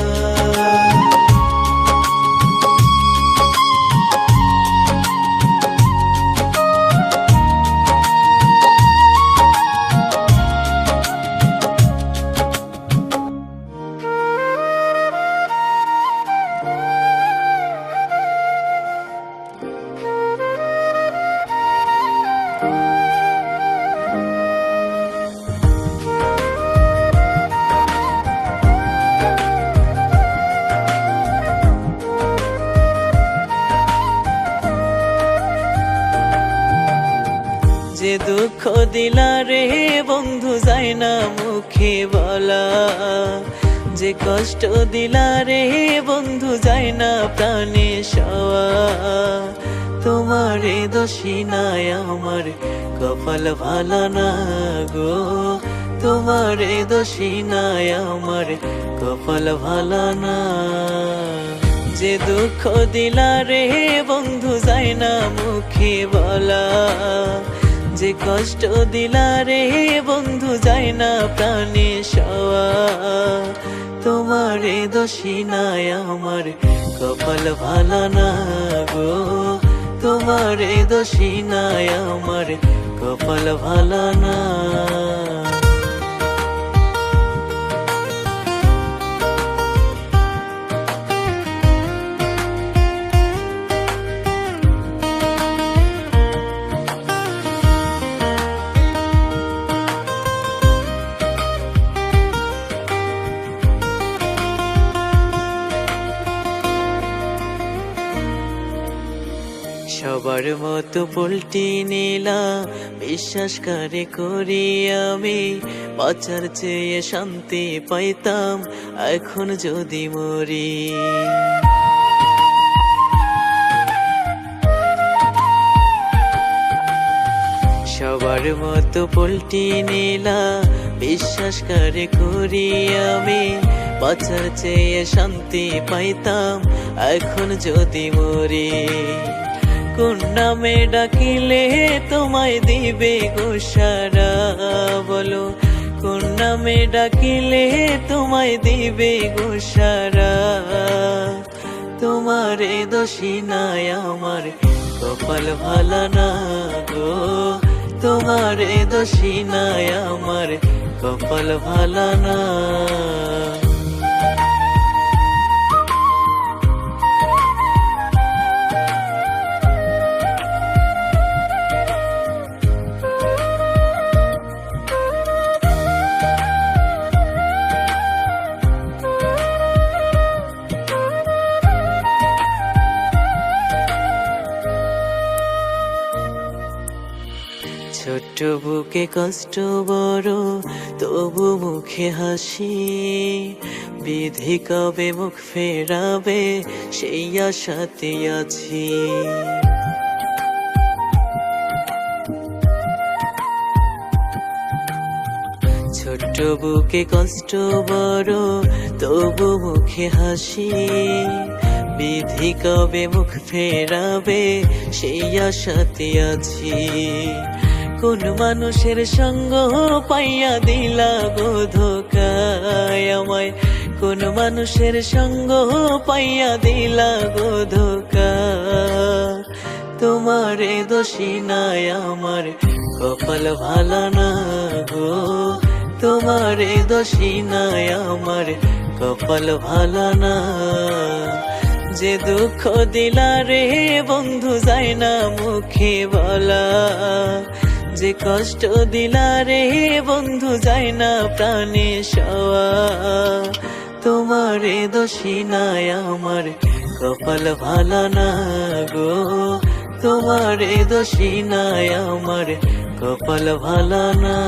যে দুঃখ দিলা রে বন্ধু যায় না মুখে বলা, যে কষ্ট দিলা রে বন্ধু যায় না প্রাণে সওয়া, তোমারে দোষী নাই আমার কপাল ভালো না গো, তোমারে দোষী নাই আমার কপাল ভালো না। যে দুঃখ দিলা রে বন্ধু যায় না মুখে বলা, যে কষ্ট দিলা রে বন্ধু যায় না প্রাণে সওয়া, তোমারে দোষী নাই আমার কপাল ভালো না গো, তোমারে দোষী নাই আমার কপাল ভালো না। সবার মতো পল্টি নিলাম বিশ্বাস করে করি আমি, বাঁচার চেয়ে শান্তি পাইতাম এখন যদি মরি। সবার মতো পল্টি নিলাম বিশ্বাস করে করি আমি, বাঁচার চেয়ে শান্তি পাইতাম এখন যদি মরি। কোন নামে ডাকিলে তোমায় দিবে গো সারা বলো, কোন নামে ডাকিলে তোমায় দিবে গো সারা, তোমারে দোষী নাই আমার কপাল ভালো না গো, তোমারে দোষী নাই আমার কপাল ভালো না। ছোট্ট বুকে কষ্ট বড় তবু মুখে হাসি, বিধি কবে মুখ ফেরাবে সেই আশাতে আছি। ছোট্ট বুকে কষ্ট বড় তবু মুখে হাসি, বিধি কবে মুখ ফেরাবে সেই আশাতে আছি। কোন মানুষের সঙ্গ পাইয়া দিলা গো ধোকায় আমায়, কোন মানুষের সঙ্গ পাইয়া দিলা গো ধোকা, তোমারে দোষী নাই আমার কপাল ভালো না গো, তোমারে দোষী নাই আমার কপাল ভালো না। যে দুঃখ দিলা রে বন্ধু যায় না মুখে বলা, যে কষ্ট দিলা রে বন্ধু যায় না প্রাণে সওয়া, তোমারে দোষী নাই আমার কপাল ভালো না গো, তোমারে দোষী নাই আমার কপাল ভালো না।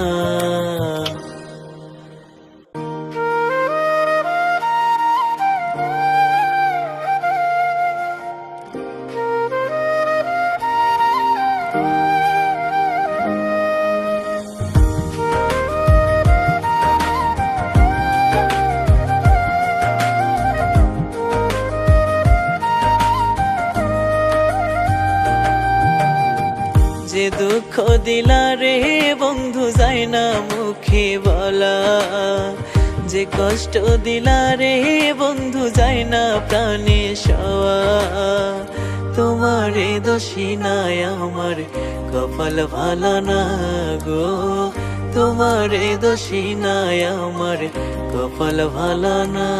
দুঃখ দিলা রে বন্ধু যায় না মুখে বলা, যে কষ্ট দিলা রে বন্ধু যায় না প্রাণে সওয়া। তোমারে দোষী নাই আমার কপাল ভালো না গো, তোমারে দোষী নাই আমার কপাল ভালো না।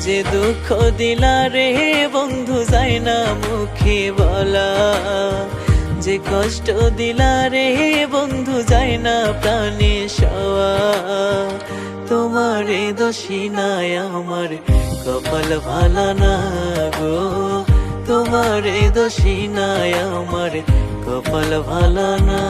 যে দুঃখ দিলা রে বন্ধু যায় না মুখে বলা, যে কষ্ট দিলা রে বন্ধু যায় না প্রাণে সওয়া। তোমারে দোষী নাই আমার কপাল ভালো না গো, তোমারে দোষী নাই আমার কপাল ভালো না।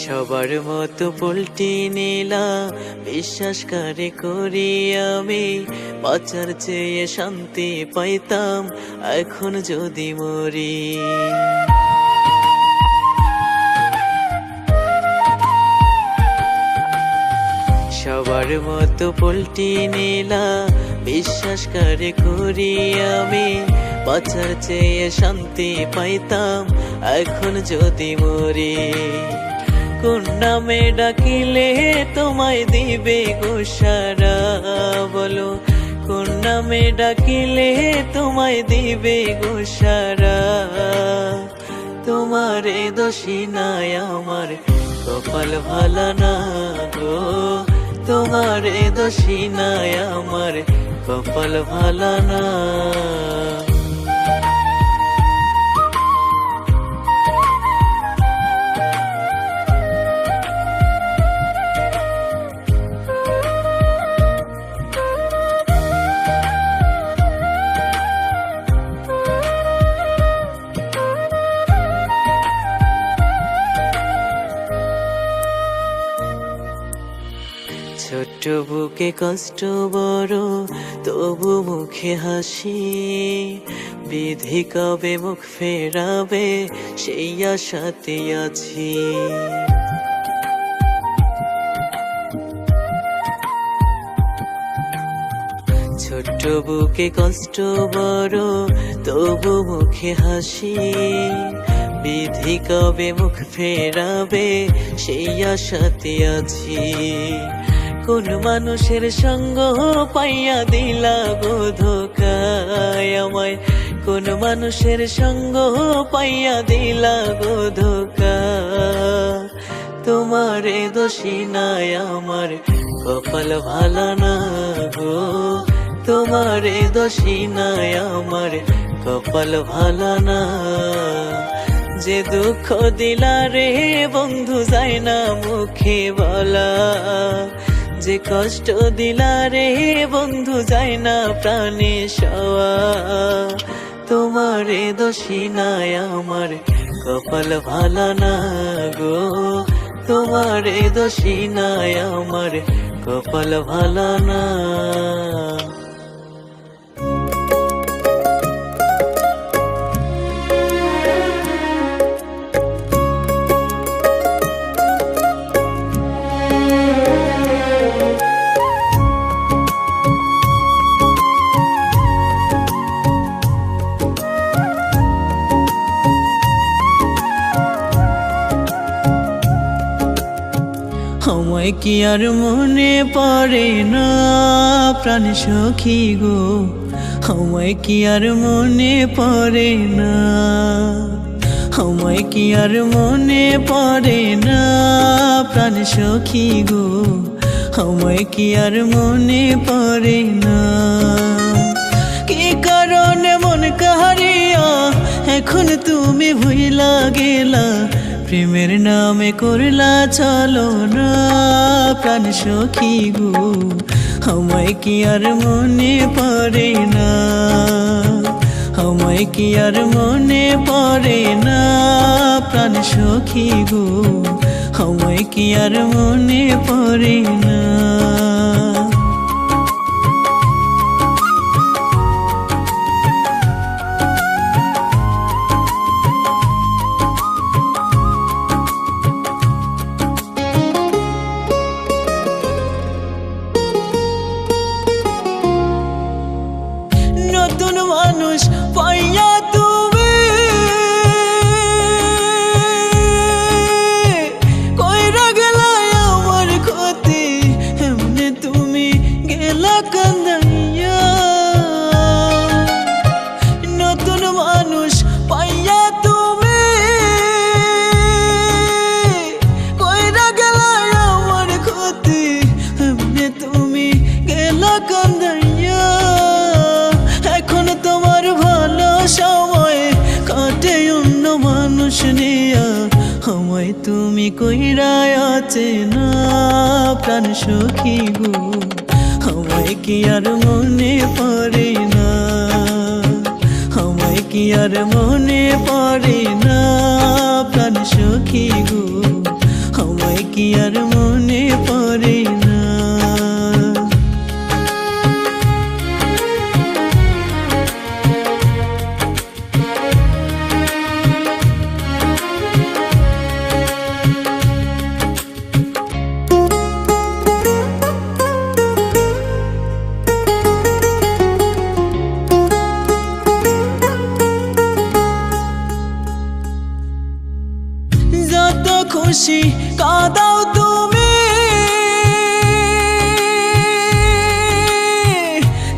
সবার মতো পল্টি নিলা বিশ্বাস করে করি আমি, বাঁচার চেয়ে শান্তি পাইতাম এখন যদি মরি। সবার মতো পল্টি নিলা বিশ্বাস করে করি আমি, বাঁচার চেয়ে শান্তি পাইতাম এখন যদি মরি। কোন নামে ডাকিলে তোমায় দিবে গো সারা বলো, কোন নামে ডাকিলে তোমায় দিবে গো সারা। তোমারে দোষী নাই আমার কপাল ভালো না গো, তোমারে দোষী নাই আমার কপাল ভালো না। ছোট্ট বুকে কষ্ট বড় তবু মুখে হাসি, বিধি কবে মুখ ফেরাবে সেই আশাতে আছি। ছোট্ট বুকে কষ্ট বড় তবু মুখে হাসি, বিধি কবে মুখ ফেরাবে সেই আশাতে আছি। কোন মানুষের সঙ্গ পাইয়া দিলা গো ধোকায় আমায়, কোন মানুষের সঙ্গ পাইয়া দিলা গো ধোকা। তোমারে দোষী নাই আমার কপাল ভালো না গো, তোমারে দোষী নাই আমার কপাল ভালো না। যে দুঃখ দিলা রে বন্ধু যায় না মুখে বলা, যে কষ্ট দিলা রে বন্ধু যায় না প্রাণে সওয়া। তোমারে দোষী নাই আমার কপাল ভালো না গো, তোমারে দোষী নাই আমার কপাল ভালো না। আমায় কি আর মনে পড়ে না প্রাণ সখী গো, আমায় কি আর মনে পড়ে না, আমায় কি আর মনে পড়ে না প্রাণ সখী গো, আমায় কি আর মনে পড়ে না। কি কারণে মন কাহারিয়া এখন তুমি ভুইলা গেলা, প্রেমের নামে করলা চলো না প্রাণ সখী গো, আমায় কি আর মনে পড়ে না, আমায় আমায় কি আর মনে পড়ে না প্রাণ সখী গো, আমায় কি আর মনে পড়ে না। নতুন মানুষ পাইয়া তুমি কইরা গেলা আমার ক্ষতি, এমনি তুমি গেলা কান্দাইয়া। নতুন মানুষ পাইয়া তুমি কইরা গেলা আমার ক্ষতি, এমনি তুমি গেলা কান্দাইয়া। এখন তোমার ভালো সময় কাটে অন্য মানুষ নিয়া, আমায় তুমি কইরা আছে না প্রাণ সখী গো, আমায় কি আর মনে পড়ে না, আমায় কি আর মনে পড়ে না প্রাণ সখী গো, আমায় কি আর মনে পড়ে না। যত খুশি কাঁদাও তুমি,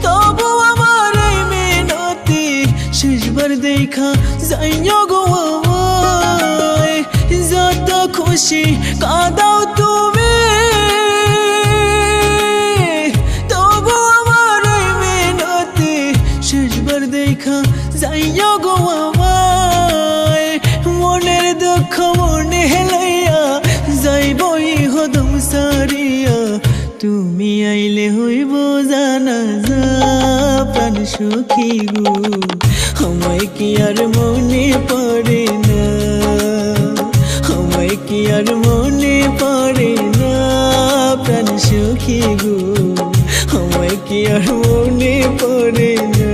তবু আমার এই মিনতি শেষবার দেখা যাইও গো আমায়। যত খুশি কাঁদাও তুমি, তবু আমার এই মিনতি শেষবার দেখা যাইও গো আমায়। মনের দুঃখ মনে হেলাইয়া যাইবই হদম সারিয়া, তুমি আইলে হইব জানাজা প্রাণ সখী গো, আমায় কি আর মনে পড়ে না, আমায় কি আর মনে পড়ে না প্রাণ সখী গো, আমায় কি আর মনে পড়ে না।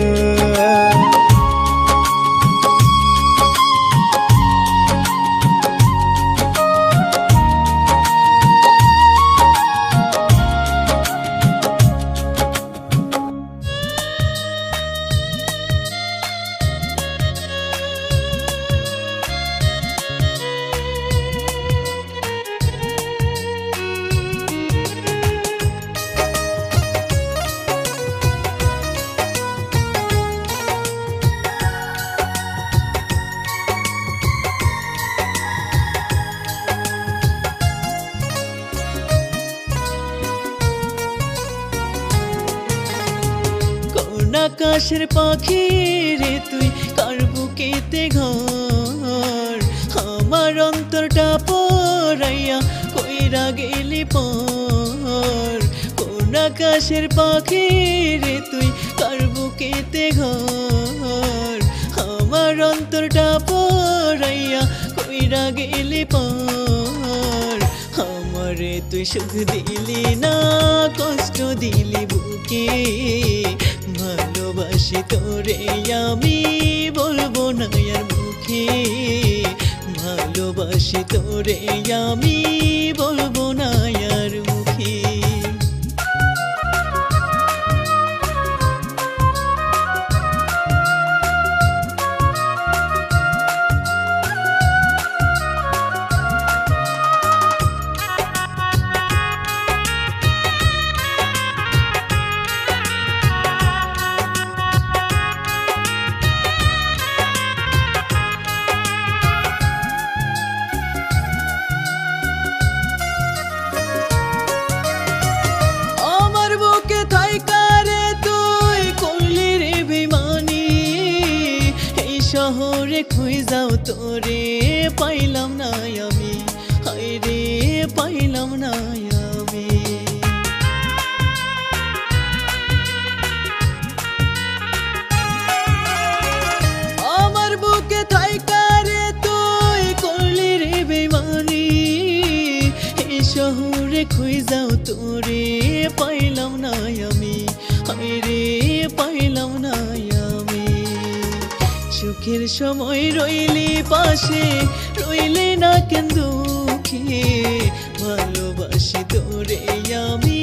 আকাশের পাখি রে তুই কার বুকেতে ঘর, আমার অন্তরটা পড়াইয়া কইরা গেলি পর। কোন আকাশের পাখি রে তুই কার বুকেতে ঘর, আমার অন্তরটা পড়াইয়া কইরা গেলি পর। আমারে তুই সুখ দিলি না কষ্ট দিলি বুকে, ভালোবাসি তোরে আমি বলবো না আর মুখে, ভালোবাসি তোরে আমি বলবো না আর মুখে। শহরে খুঁই যাও তোরে পাইলাম না আমি, হায় রে পাইলাম না আমি। সুখের সময় রইলি পাশে, রইলি না কেন দুঃখে। ভালোবাসি তোরে আমি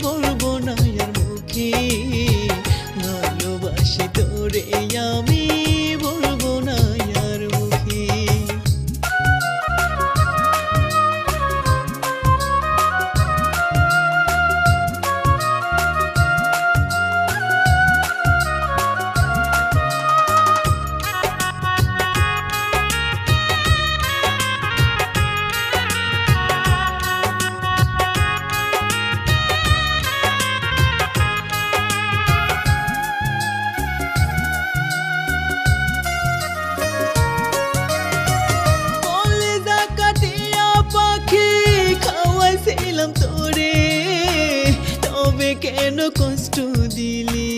বলবো না আর মুখে, ভালোবাসি তোরে আমি বলবো না আর মুখে। ছিলাম তোরে, তবে কেন কষ্ট দিলি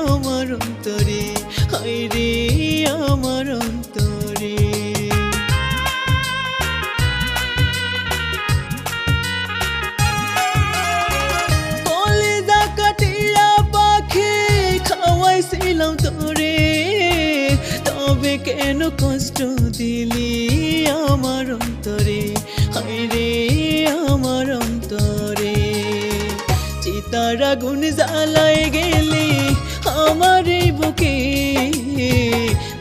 আমার অন্তরে, হায় রে আমার অন্তরে। কলেজা কাটিয়া পাখি খাওয়াইছিলাম তোরে, তবে কেন কষ্ট দিলি আমার অন্তরে, হায় রে আমার অন্তরে। চিতার আগুন জ্বালায় গেলি আমার এই বুকে,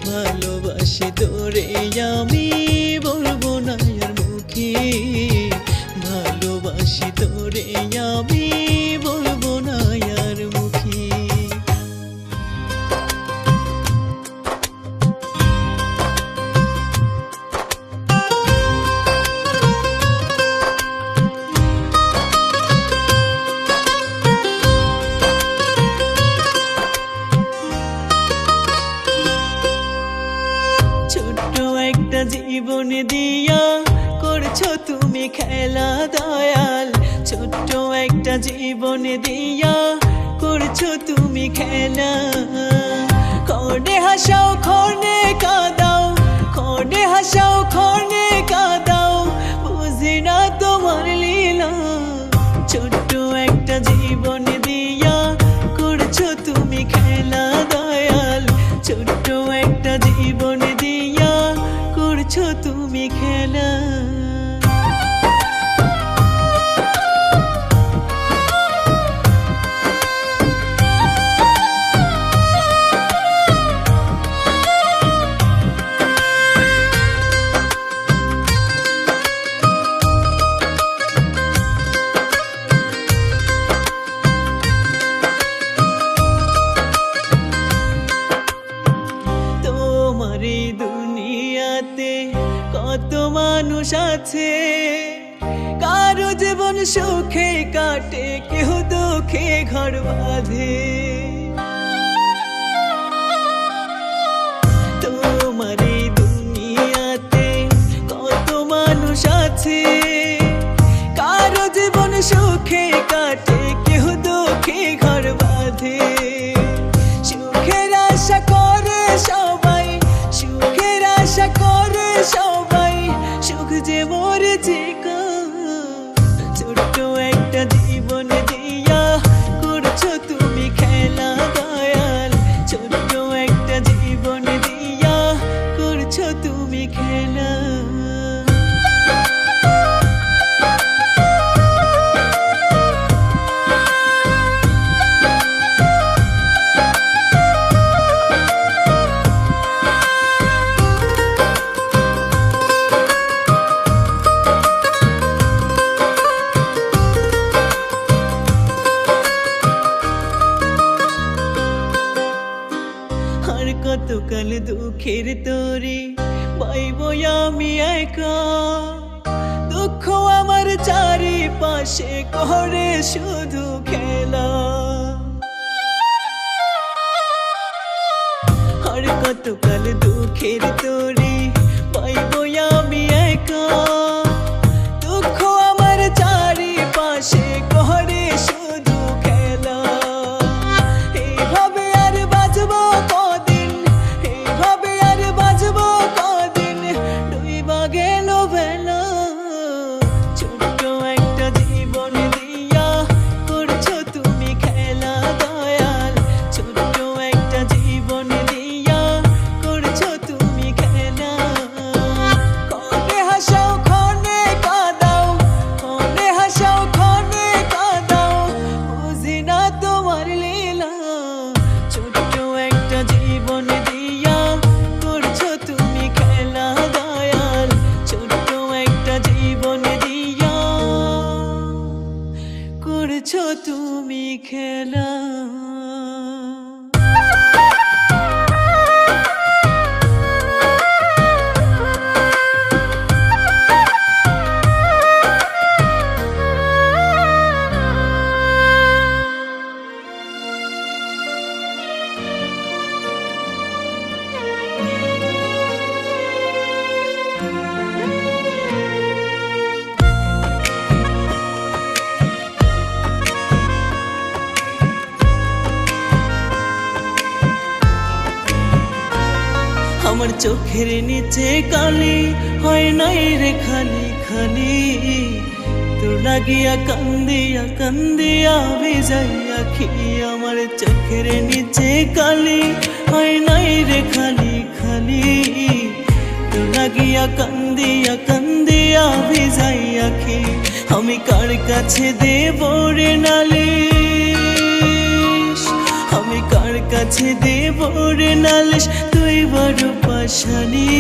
ভালোবাসি তোরে আমি বলবো না আর মুখে, ভালোবাসি তোরে আমি বলবো না আর মুখে। জীবন দিয়া করছো তুমি খেলা দয়াল, ছোট্ট একটা জীবন দিয়া করছো তুমি খেলা। খড়ে হাসাও খড়ে কাঁদাও, খড়ে হাসাও খড়ে কাঁদাও, বুঝি না তোমার লীলা। ছোট্ট একটা জীবন দিয়া করছো তুমি খেলা দয়াল, ছোট্ট একটা জীবন দিয়া করছো তুমি খেলা। তোমার এই দুনিয়াতে কত মানুষ আছে, কারো জীবন সুখে কাটে কেউ দুঃখে ঘর বাঁধে। তোমার এই দুনিয়াতে কত মানুষ আছে, কারো জীবন সুখে কাটে কেউ দুঃখে ঘর বাঁধে। সুখের আশা করে সবাই, সুখের আশা করে সবাই, সুখ যে মরেছে ছোট্ট একটা জীবন দিয়া করছো তুমি খেলা দয়াল, ছোট্ট একটা জীবন দিয়া করছো তুমি খেলা। কতকাল দুঃখের তোরে পাইব আমি একা, দুঃখ আমার চারিপাশে করে শুধু খেলা। আর কতকাল দুঃখের তোরে পাইব আমি একা, দুঃখ আমার চারিপাশে করে শুধু খেলা। এইভাবে আর বাঁচবো কদিন, এইভাবে আর বাঁচবো কদিন, ডুইবা গেল বেলা। ছোট্ট একটা জীবন দিয়া করছো তুমি খেলা দয়াল, ছোট্ট একটা জীবন দিয়া করছো আমার চোখের নিচে কালি হয় নাই রে খালি খালি তোর লাগিয়া কান্দিয়া কান্দিয়া ভিজাই আখি আমার চোখের নিচে কালি হয় নাই রে খালি খালি তোর লাগিয়া কান্দিয়া কান্দিয়া ভিজাই আখি আমি কার কাছে দেব রে নালিশ আমি কার কাছে দেব রে নালিশ তুই বড় পাশানি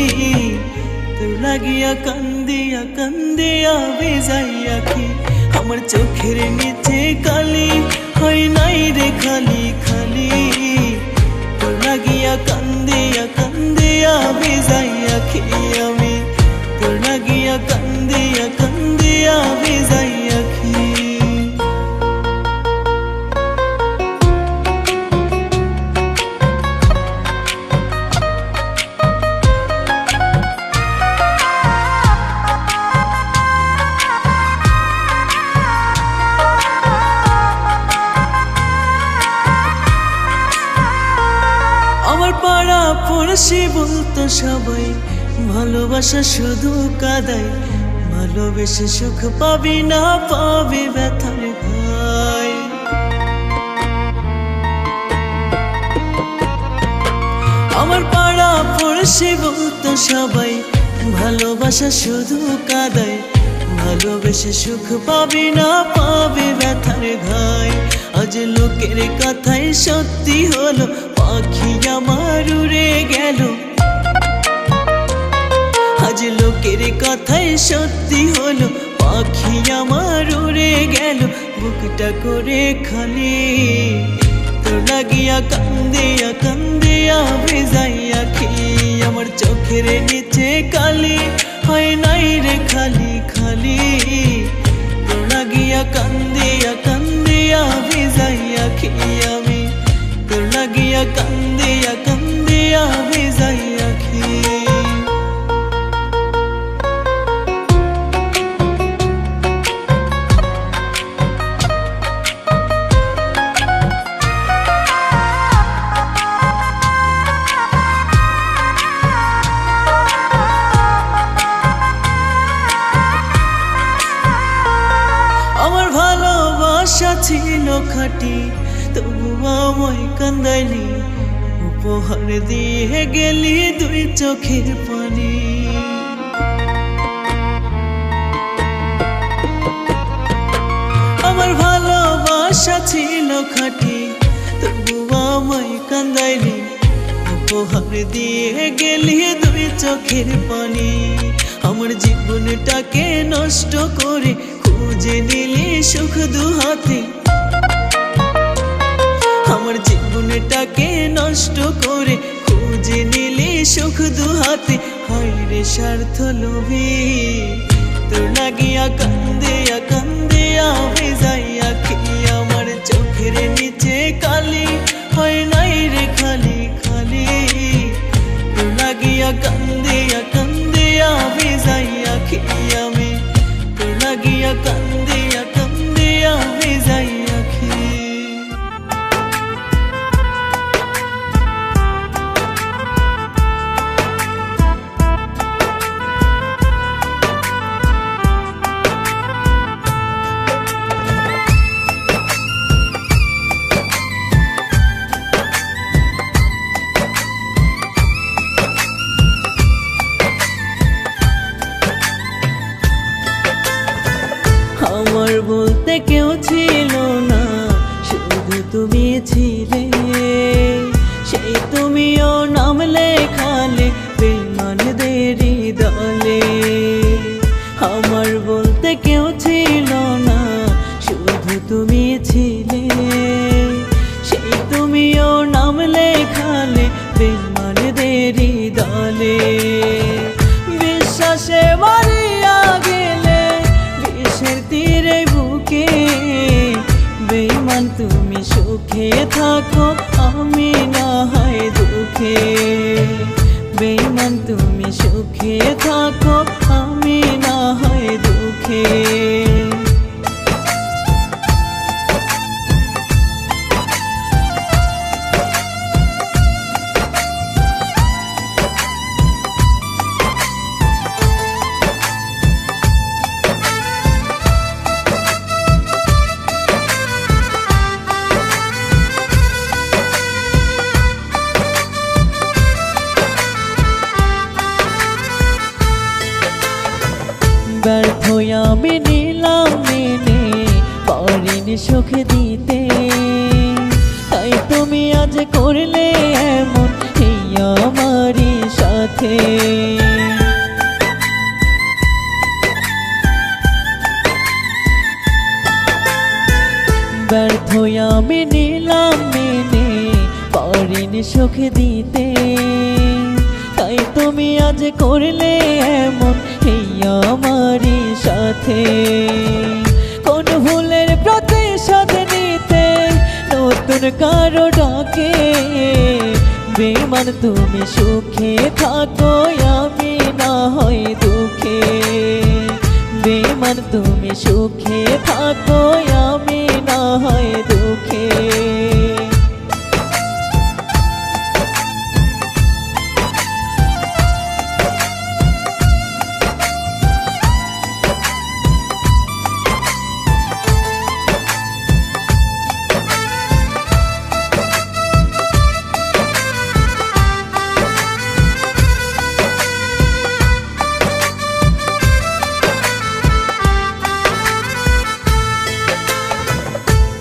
তোর লাগিয়া কান্দিয়া কান্দিয়া ভিজাই আখি আমার চোখের নিচে কালি হয় নাই রে খালি খালি তোর লাগিয়া কান্দিয়া কান্দিয়া ভিজাই আখি আমি তোর লাগিয়া কান্দিয়া কান্দিয়া ভিজাই আখি আমার পাড়া পড়শি বলতো সবাই ভালোবাসা শুধু কাদাই ভালোবেসে সুখ পাবি না পাবি ব্যথার ঘাই আমার পাড়া পড়শি বলতো সবাই ভালোবাসা শুধু কাদাই ভালোবেসে সুখ পাবি না পাবি ব্যথার ঘাই আজ লোকের কথাই সত্যি হলো পাখি আমার উড়ে গেল আজ লোকের কথাই সত্যি হলো পাখি আমার উড়ে গেল বুকটা করে খালি তোর লাগিয়া কান্দিয়া কান্দিয়া ভিজাই আখি আমার চোখের নিচে কালি হয় নাই রে খালি খালি তোর লাগিয়া কান্দিয়া কান্দিয়া ভিজাই আখি আমি তোর লাগিয়া কান্দিয়া কান্দিয়া ভিজাই আখি আমার ভালোবাসা ছিল খাঁটি তবু আমায় কান্দাইলি উপহার দিয়ে গেলি দুই চোখের পানি আমার ভালোবাসা ছিল খাঁটি তবু আমায় কান্দাইলি উপহার দিয়ে গেলি দুই চোখের পানি আমার জীবনটাকে নষ্ট করে খুঁজে নিলি সুখ দুহাতে আমার জীবনটাকে নষ্ট করে খুঁজে নিলি সুখ দুহাতে হায় রে স্বার্থ লোভী তোর লাগিয়া কান্দিয়া কান্দিয়া ভিজাই আখি আমার চোখের নিচে কালি হয় নাই রে খালি খালি তোর লাগিয়া কান্দিয়া কান্দিয়া ভিজাই আখি আমি তোর লাগিয়া কান্দিয়া কান্দিয়া ভিজাই আখি আমার বলতে কেউ ছিল না শুধু তুমি ছিলে সেই তুমিও নাম লেখালে বেঈমানদেরই দলে আমার বলতে কেউ ছিল না শুধু তুমি ছিলে সেই তুমিও নাম লেখালে বেঈমানদেরই দলে বিশ্বাসে মারিয়া গেলে বিষের তীরে বুকে বেঈমান তুমি সুখে থাকো আমি না হয় দুঃখে বেঈমান তুমি সুখে থাকো আমি না হয় দুঃখে পারিনি সুখ দিতে, তাই তুমি আজ করলে এমন এই আমারই সাথে। ব্যর্থ আমি নিলাম মেনে, পারিনি সুখ দিতে, তাই তুমি আজ করলে এমন এই আমারই সাথে। কোন ভুলের প্রতিশোধ নিতে নতুন কারো ডাকে, বেমান তুমি সুখে থাকো আমি না হয় দুঃখে, বেমান তুমি সুখে থাকো আমি না হয় দুঃখে।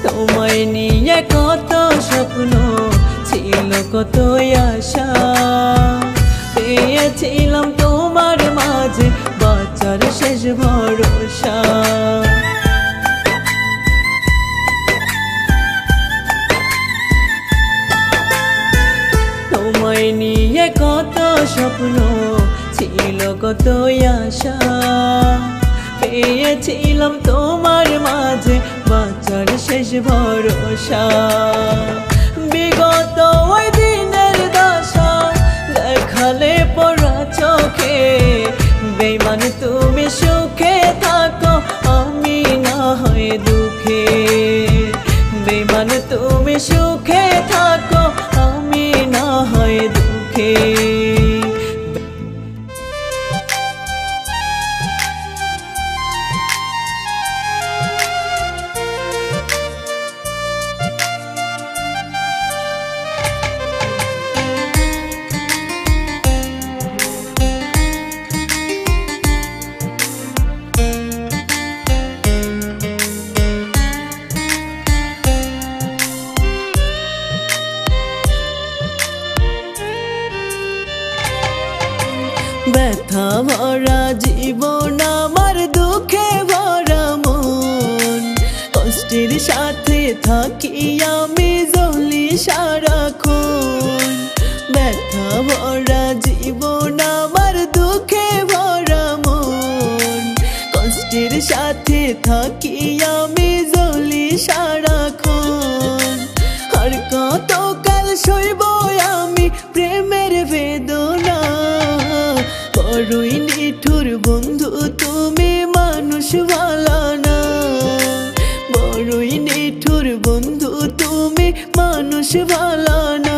তোমায় নিয়ে কত স্বপ্ন ছিল কত আশা, পেয়েছিলাম তোমার মাঝে বাঁচার শেষ ভরসা। তোমায় নিয়ে কত স্বপ্ন ছিল কত আশা, পেয়েছিলাম তোমার মাঝে বাঁচার শেষ ভরসা। বিগত ওই দিনের দশা দেখালে পড়া চোখে, বেমান তুমি সুখে থাকো আমি না হয় দুঃখে, বেমান তুমি সুখে থাকো আমি না হয় দুঃখে। ব্যথা ভরা জীবন আমার দুঃখে ভরা মন, কষ্টের সাথে থাকি আমি জ্বলি সারাক্ষণ। ব্যথা ভরা জীবন আমার দুঃখে ভরা মন, কষ্টের সাথে থাকি আমি জ্বলি সারাক্ষণ। আর কত কাল সইব আমি প্রেমের বেদনা, বড়ই নিঠুর বন্ধু তুমি মানুষ ভালো না, বড়ই নিঠুর বন্ধু তুমি মানুষ ভালো না।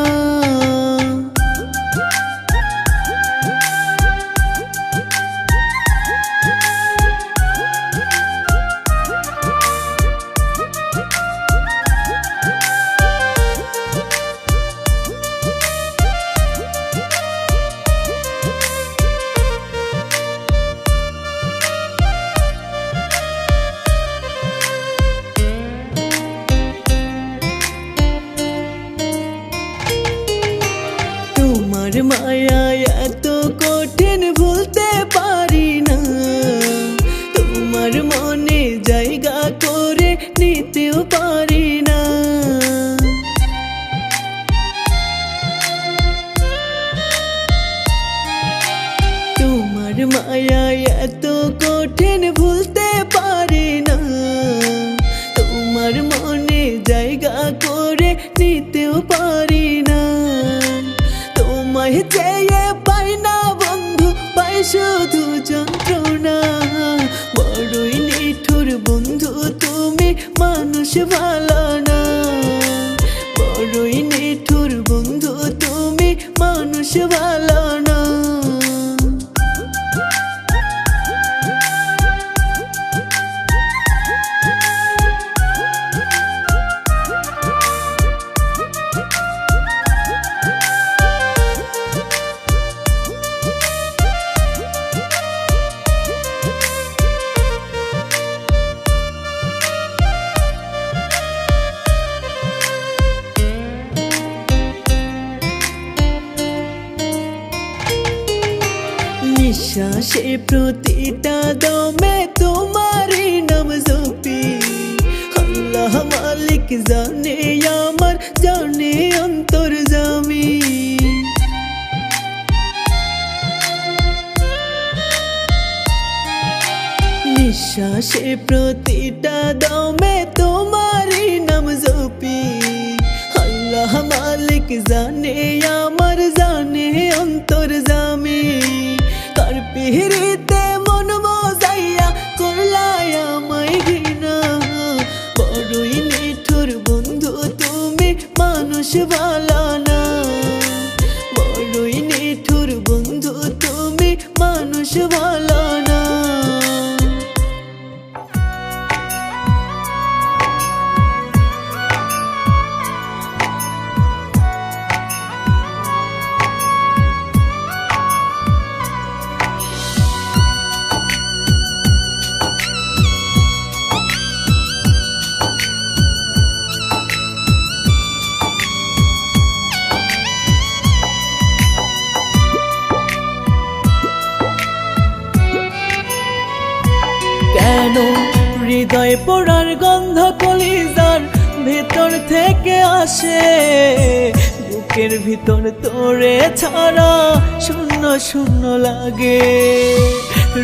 তোমার মায়া এত কঠিন ভুলতে পারি না, তোমার মনে জায়গা করে নিতেও পারি না। তোমার মায়া এত কঠিন ভুলতে পারি না, তোমার মনে জায়গা করে নিতেও পারি না। তোমায় চেয়ে পাই না বন্ধু, পাই শুধু যন্ত্রণা, বড়ই নিঠুর বন্ধু তুমি মানুষ ভালো না, বড়ই নিঠুর বন্ধু তুমি মানুষ ভালো না। নিঃশ্বাসে প্রতিটা দমে তোমারই নাম জপি, আল্লাহ মালিক জানে আমার জানে অন্তর্যামী। নিঃশ্বাসে প্রতিটা দমে তোমারই নাম জপি, আল্লাহ মালিক জানে আমার জানে অন্তর্যামী। কার পিহরিতে মন মজাইয়া করলাই আমায় ঘৃণা, বড়ই নিঠুর বন্ধু তুমি মানুষ ভালো না, বড়ই নিঠুর বন্ধু তুমি মানুষ ভালো না। কেন হৃদয় পোড়ার গন্ধ কলিজার ভেতর থেকে আসে, বুকের ভিতর তোরে ছাড়া শূন্য শূন্য লাগে।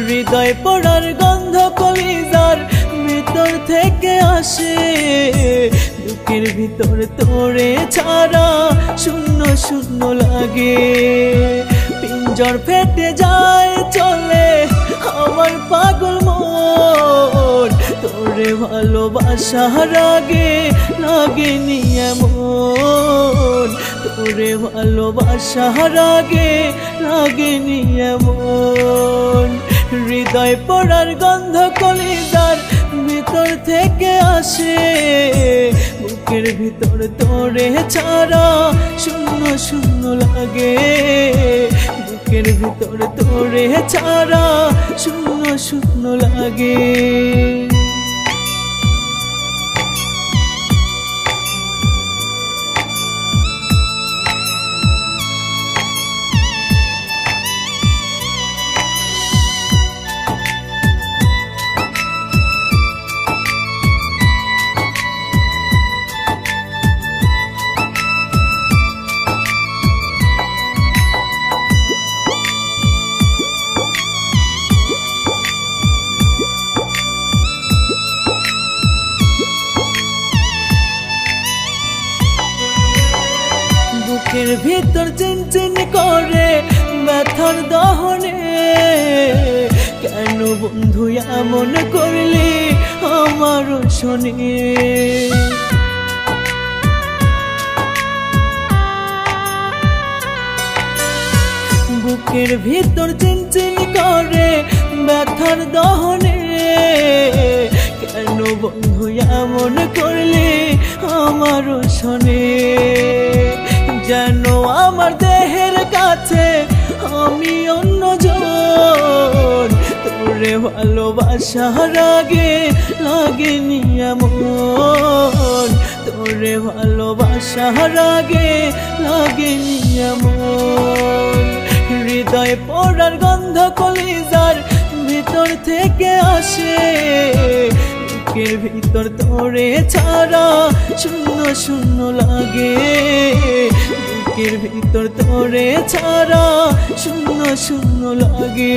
হৃদয় পোড়ার গন্ধ কলিজার ভেতর থেকে আসে, বুকের ভিতর তোরে ছাড়া শূন্য শূন্য লাগে। পিঞ্জর ফেটে যায় চলে আমার পাগল মন, তোরে ভালোবাসার আগে লাগেনি এমন, তোরে ভালোবাসার আগে লাগেনি এমন। হৃদয় পোড়ার গন্ধ কলিজার ভিতর থেকে আসে, বুকের ভিতর তোরে ছাড়া শূন্য শূন্য লাগে, বুকের ভিতর তোরে ছাড়া শূন্য শূন্য লাগে। বুকের ভিতর চিনচিন করে ব্যথার দহনে, কেন বন্ধু এমন করলি আমার শোনে। বুকের ভিতর চিনচিন করে ব্যথার দহনে, কেন বন্ধু এমন করলি আমার শোনে। যেন আমার দেহের কাছে আমি অন্যজন, তোরে ভালোবাসার আগে লাগেনি এমন, তোরে ভালোবাসার আগে লাগেনি এমন। হৃদয় পোড়ার গন্ধ কলিজার ভিতর থেকে আসে, বুকের ভিতর তোরে ছাড়া শূন্য শূন্য লাগে, বুকের ভিতর তোরে ছাড়া শূন্য শূন্য লাগে।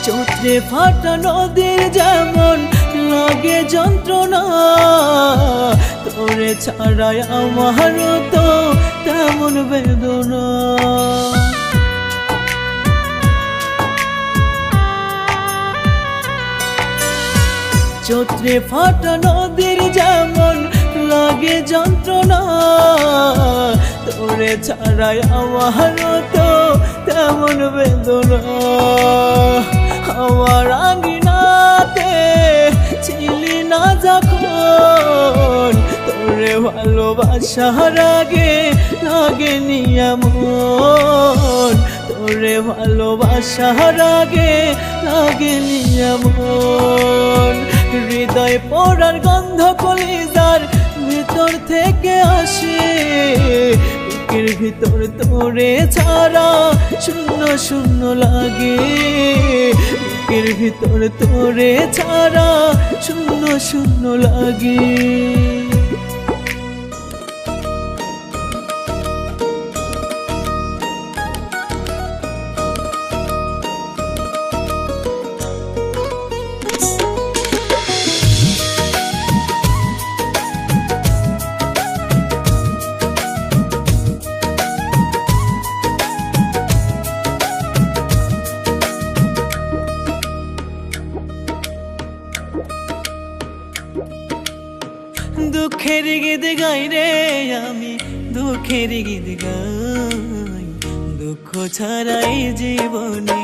চোত্রে ফাটা নদীর যেমন লাগে যন্ত্রণা, তোরে ছাড়াই আমার তো তেমন বেদনা। চোত্রে ফাটা নদীর যেমন লাগে যন্ত্রণা, তোরে ছাড়াই আমারও তো তেমন বেদনা। আমার আঙ্গিনাতে ছিলি না যখন, তোরে ভালোবাসার আগে লাগেনি এমন, তোরে ভালোবাসার আগে লাগেনি এমন। হৃদয় পোড়ার গন্ধ কলিজার ভিতর থেকে আসে, বুকের ভিতর তোরে ছাড়া শূন্য শূন্য লাগে, বুকের ভিতর তোরে ছাড়া শূন্য শূন্য লাগে। দুঃখের গীত গাই রে আমি, দুঃখের গীত গাই। দুঃখ ছাড়াই জীবনে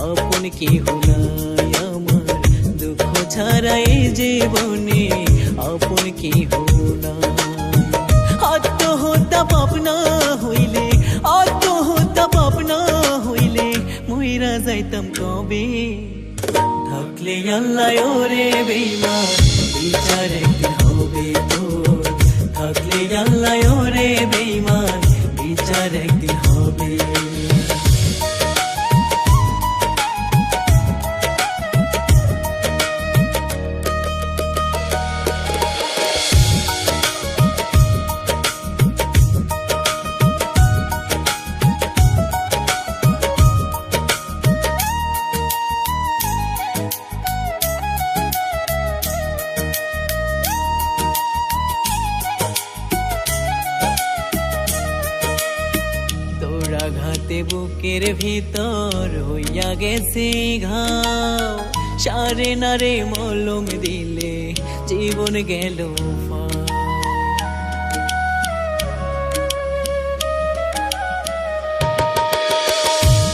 আপন কেহ নাই আমার, দুঃখ ছাড়াই জীবনে আপন কেহ নাই। আত্মহত্যা পাপনা হইলে, আত্মহত্যা পাপনা হইলে মইরা যাইতাম কবে। থাকলে আল্লাহ ওরে বেঈমান বিচার একদিন হবে তোর, থাকলে আল্লাহ ওরে বেঈমান বিচার একদিন হবে। আঘাতে বুকের ভিতর হইয়া গেছে ঘাও, সারে নারে মলম দিলে জীবন গেল ফাও।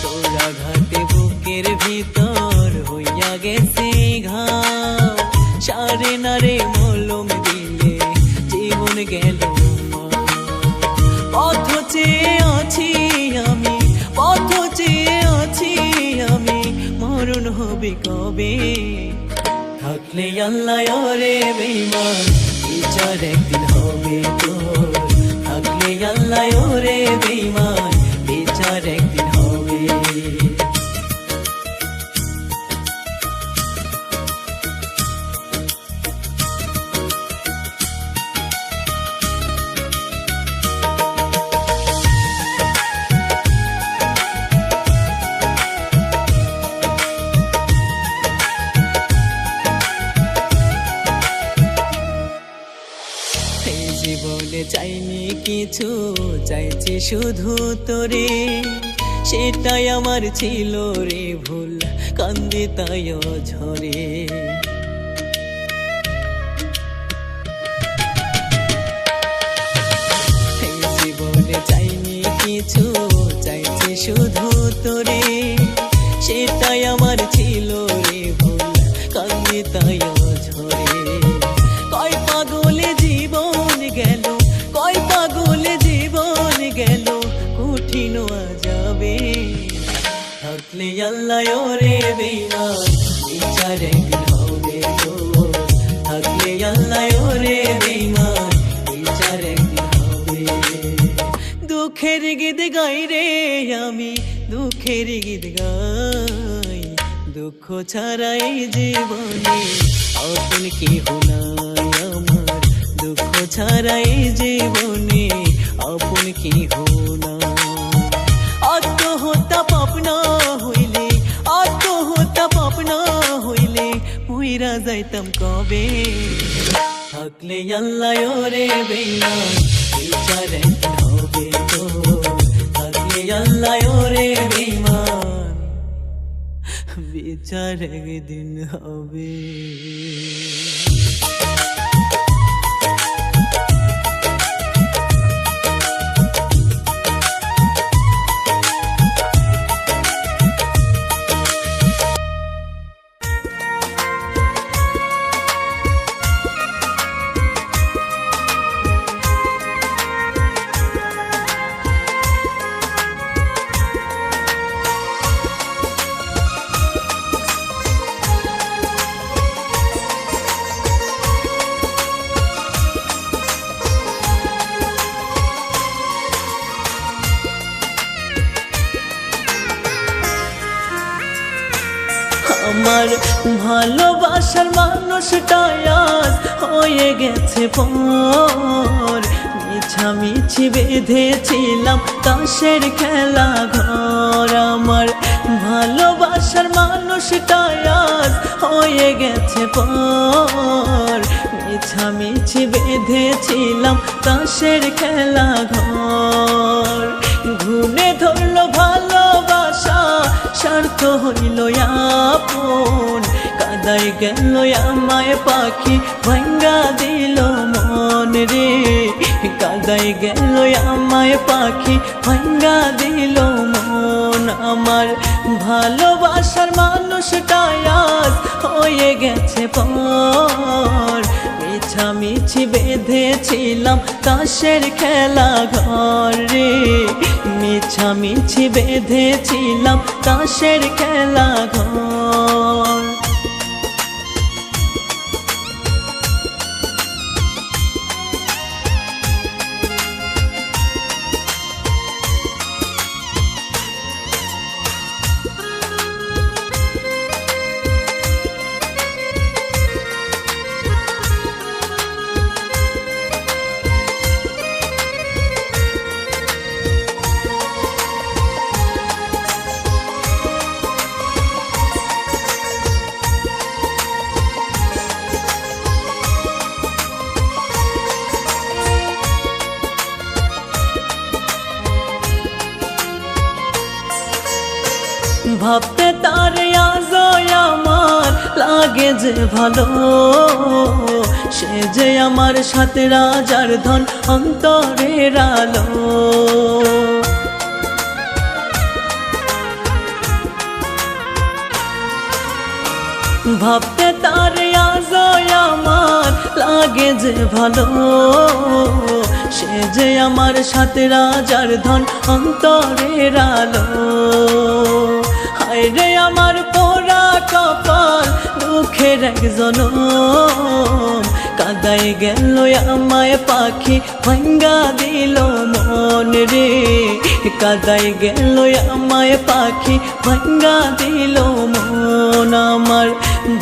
তোর আঘাতে বুকের ভিতর হইয়া গেছে ঘাও, সারে নারে মলম দিলে জীবন গেল ফাও। পথ চেয়ে আছি আমি, পথ চেয়ে আছি আমি, মরণ হবে কবে। থাকলে আল্লাহ ওরে বেঈমান বিচার একদিন হবে তোর, থাকলে আল্লাহ ওরে বেঈমান বিচার একদিন হবে। জীবনে চাইনি কিছু, চাইছি শুধু তোরে, সেটাই আমার ছিল রে ভুল, কান্দি তাই ঝরে। জীবনে চাইনি কিছু, চাইছি শুধু তোরে, সেটাই আমার ছিল রে ভুল, কান্দি তাই ঝরে। কয় পাগলে জীবন গেল, কয় পাগলে জীবন গেল, কঠিন যাবে। থাকলে আল্লাহ ওরে বেঈমান বিচার একদিন হবে তোর, থাকলে আল্লাহ ওরে বেঈমান বিচার একদিন হবে। দুঃখের গীত গাই রে আমি, দুঃখের গীত গাই। দুঃখ ছাড়াই জীবনে আপন কেহ নাই আমার, দুঃখ ছাড়াই জীবনে আপন কেহ নাই। আত্মহত্যা পাপনা হইলে, আত্মহত্যা পাপনা হইলে মইরা যাইতাম কবে। থাকলে আল্লাহ ওরে বেঈমান বিচার একদিন হবে তোর, থাকলে আল্লাহ ওরে বেঈমান বিচার একদিন হবে। আমার ভালোবাসার মানুষটাই আজ হয়ে গেছে পর, মিছামিছি বেঁধেছিলাম তাসের খেলা ঘর। আমার ভালোবাসার মানুষটাই আজ হয়ে গেছে পর, মিছামিছি বেঁধেছিলাম তাসের খেলা ঘর। ঘুরে ধরলো ভালোবাসা, স্বার্থ হইল আপন, কাদায় গেল আমায় পাখি ভাঙ্গা দিল মন রে। কাদায় গেল আমায় পাখি ভাঙ্গা দিল মন। আমার ভালোবাসার মানুষটাই আজ হয়ে গেছে পর, মিছামিছি বেঁধেছিলাম তাসের খেলা ঘর রে। মিছামিছি বেঁধেছিলাম তাসের খেলা ঘর। ভাবতে তার আজ আমার লাগে যে ভালো, সে যে আমার সাথে রাজার ধন অন্তরের আলো। ভাবতে তার আজ আমার লাগে যে ভালো, সে যে আমার সাথে রাজার ধন অন্তরের আলো। হায় রে আমার পোড়া কপাল, দুঃখের এক জনম, কাদায় গেল আমায় পাখি ভাঙ্গা দিল মন রে। কাদায় গেল আমায় পাখি ভাঙ্গা দিল মন। আমার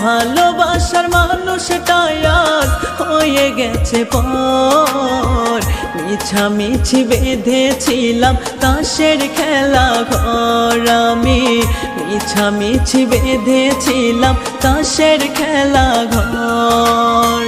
ভালোবাসার মানুষটাই আজ হয়ে গেছে পর, মিছামিছি বেঁধেছিলাম তাসের খেলা ঘর। আমি মিছামিছি বেঁধেছিলাম তাসের খেলা ঘর।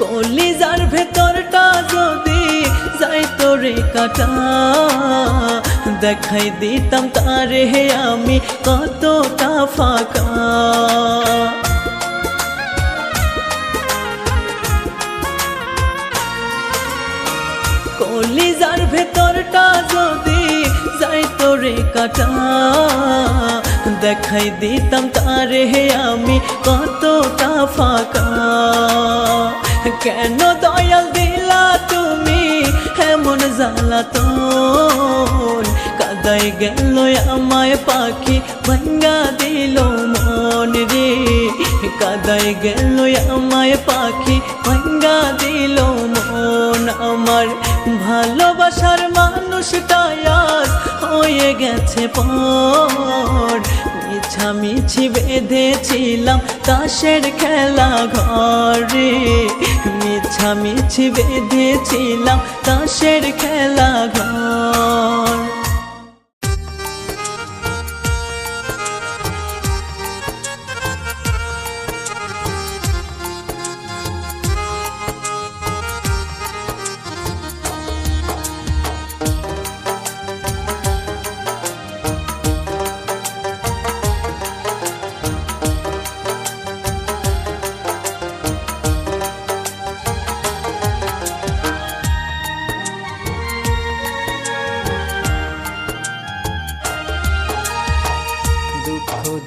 কলিজার ভেতরটা যদি যাইতো রে কাটা, দেখাই দিতাম তারে হে আমি কতটা ফাঁকা। কলিজার ভেতরটা যদি যাইতো রে কাটা, দেখাই দিতাম তারে হে আমি কতটা ফাঁকা। কেন দয়াল দিলা তুমি এমন জ্বালাতন, কাদায় গেল আমায় পাখি ভাঙ্গা দিল মন রে। কাদায় গেল আমায় পাখি ভাঙ্গা দিল মন। আমার ভালোবাসার মানুষটাই আজ হয়ে গেছে পর, মিছামিছি বেঁধেছিলাম তাসের খেলা ঘরে। মিছামিছি বেঁধেছিলাম তাসের খেলা ঘর।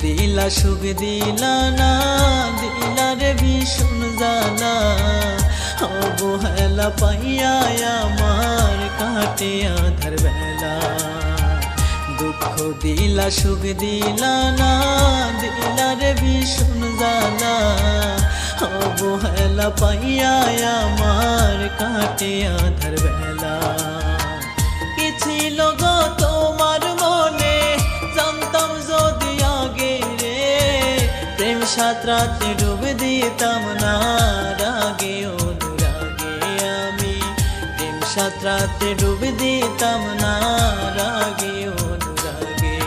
দিলা সুখ দিলা না, দিলা রে ভীষণ জ্বালা, অবহেলা পাইয়া আমার কাটে আধার বেলা। দুঃখ দিলা সুখ দিলা না, দিলা রে ভীষণ জ্বালা, অবহেলা পাইয়া আমার কাটে আধার বেলা। কি ছিল গো তোমার মনে, জানতাম যদি আগে রে, প্রেম সাঁতরাতে ডুব দিতাম না রাগে অনুরাগে আমি, প্রেম সাঁতরাতে ডুব দিতাম না রাগে অনুরাগে।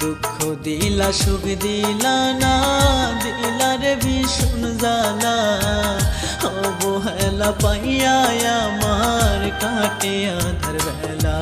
দুঃখ দিলা সুখ দিলা না, দিলা রে ভীষণ জ্বালা, অবহেলা পাইয়া আমার কাটে আধার বেলা।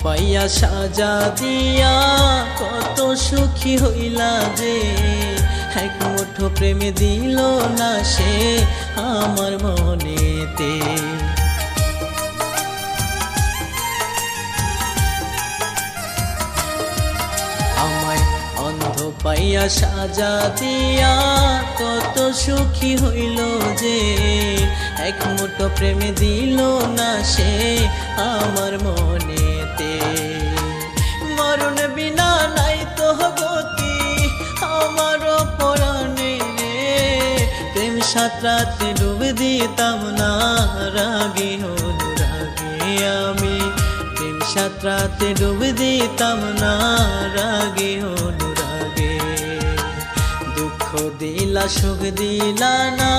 পাইয়া সাজা দিয়া কত সুখী হইলা যে, এক মুঠো প্রেমে দিল না সে আমার মনেতে। আমায় অন্ধ পাইয়া সাজা দিয়া কত সুখী হইল যে, এক মুঠো প্রেমে দিল না সে আমার মনেতে। মরণ বিনা নাই তো গতি আমার পরাণে রে, প্রেম সাঁতরাতে ডুব দিতাম না রাগে অনুরাগে আমি, প্রেম সাঁতরাতে ডুব দিতাম না রাগে অনুরাগে। দুঃখ দিলা সুখ দিলা না,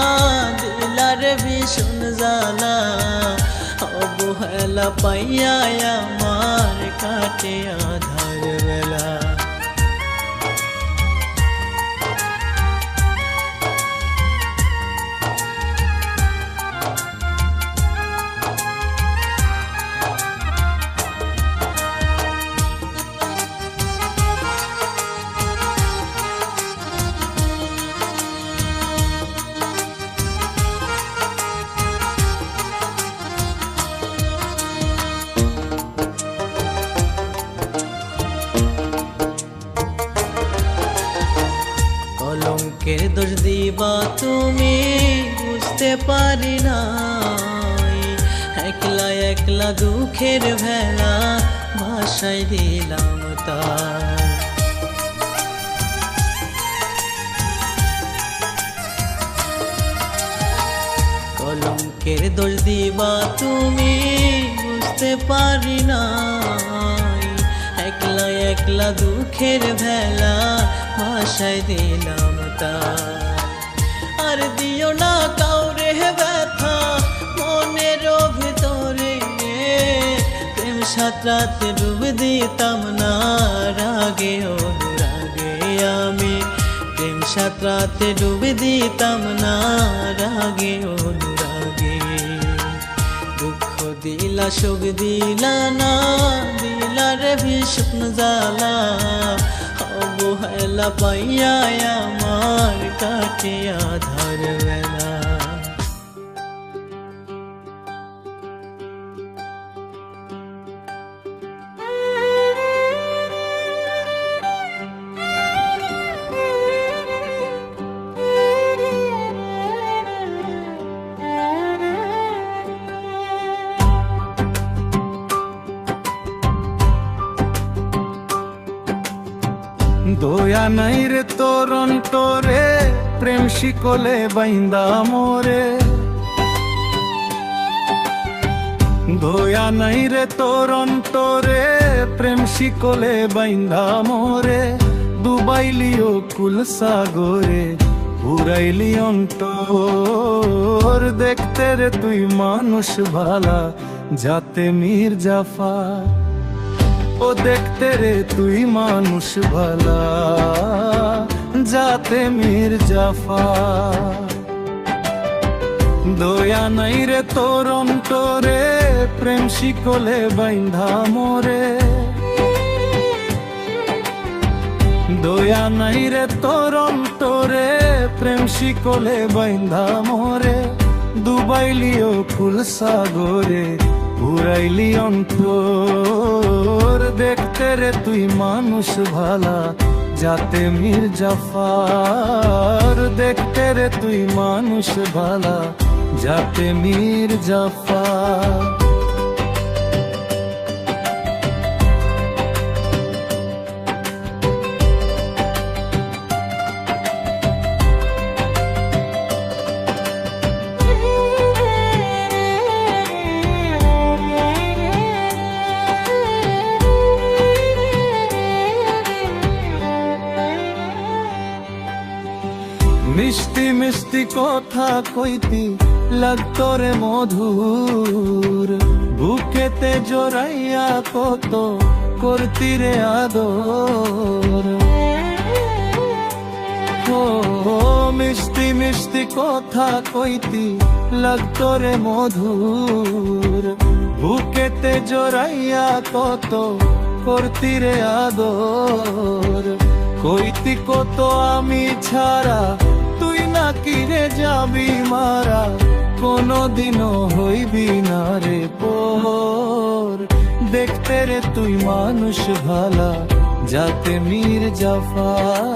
দিলা রে ভীষণ জ্বালা, অবহেলা পাইয়া আমার কাটে আধার বেলা। কলঙ্কের দোষ দিবা তুমি বুঝতে পারি নাই, একলা একলা দুঃখের ভেলা ভাষায় দিলাম তাই। কলঙ্কের দোষ দিবা তুমি বুঝতে পারি নাই, একলা একলা দুঃখের ভেলা ভাষায় দিলাম তাই। আর দিও না কাউরে ব্যথা মনের ভিতরে, প্রেম সাঁতরাতে ডুব দিতাম না রাগে অনুরাগে আমি, প্রেম সাঁতরাতে ডুব দিতাম না রাগে অনুরাগে। দুঃখ দিলা সুখ দিলা না, দিলা রে ভীষণ জ্বালা, অবহেলা পাইয়া আমার কাটে আধার বেলা। দয়া নাই রে তোর অন্তরে, প্রেম শিকলে বাইন্দা মোরে। দয়া নাই রে তোর অন্তরে, প্রেম শিকলে বাইন্দা মোরে। ডুবাইলিও কুল সাগরে, উড়াইলি অন্তর। দেখতে রে তুই মানুষ ভালা, যাতে মীর জাফর। ও দেখতে রে তুই মানুষ ভালা, যাতে মির্জাফর। দয়া নাই রে তোর অন্তরে, প্রেম শিকলে বাইন্ধা মোরে। দয়া নাই রে তোর অন্তরে, প্রেম শিকলে বাইন্ধা মোরে। ডুবাইলিও ফুল সাগরে, উড়াইলি অন্তর। দেখতে রে তুই মানুষ ভালা, যাতে মির্জাফর। দেখতে রে তুই মানুষ ভালা, যাতে মির্জাফর। মিষ্টি মিষ্টি কথা কইতি লাগতো রে মধুর, বুকেতে জড়াইয়া কত করতি রে আদর। ও মিষ্টি মিষ্টি কথা কইতি লাগতো রে মধুর, বুকেতে জড়াইয়া কত করতি রে আদর। কইতি কত আমি ছাড়া তুই নাকি রে যাবি মারা, কোনদিনও হইবি না রে পর। দেখতে রে তুই মানুষ ভালা, যাতে মির্জাফর।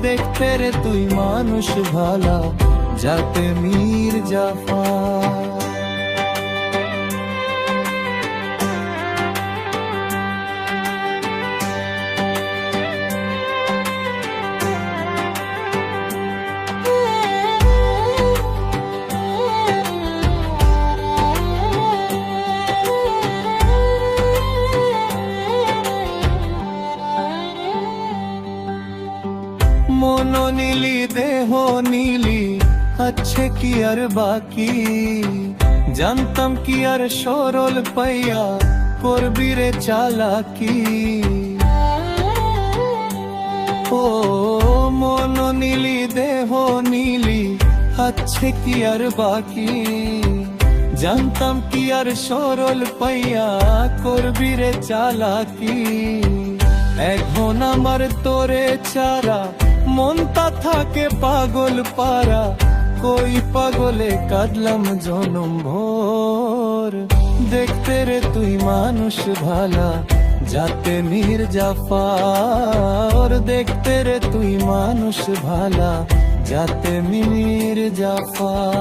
দেখতে রে তুই মানুষ ভালা, যাতে মির্জাফর। মন নীলি দেহ নীলি, আছে কি আর বাকি। জানতাম কি আর সরল পাইয়া করবি রে চালাকি। ও মন নীলি দেহ নীলি, আছে কি আর বাকি। জানতাম কি আর সরল পাইয়া করবি রে চালাকি। এখন আমার তোরে ছাড়া মনটা থাকে পাগল পারা, কই পাগলে কাঁদলাম জনম ভোর। দেখতে রে তুই মানুষ ভালা, যাতে মির্জাফর। দেখতে রে তুই মানুষ ভালা, যাতে মির্জাফর।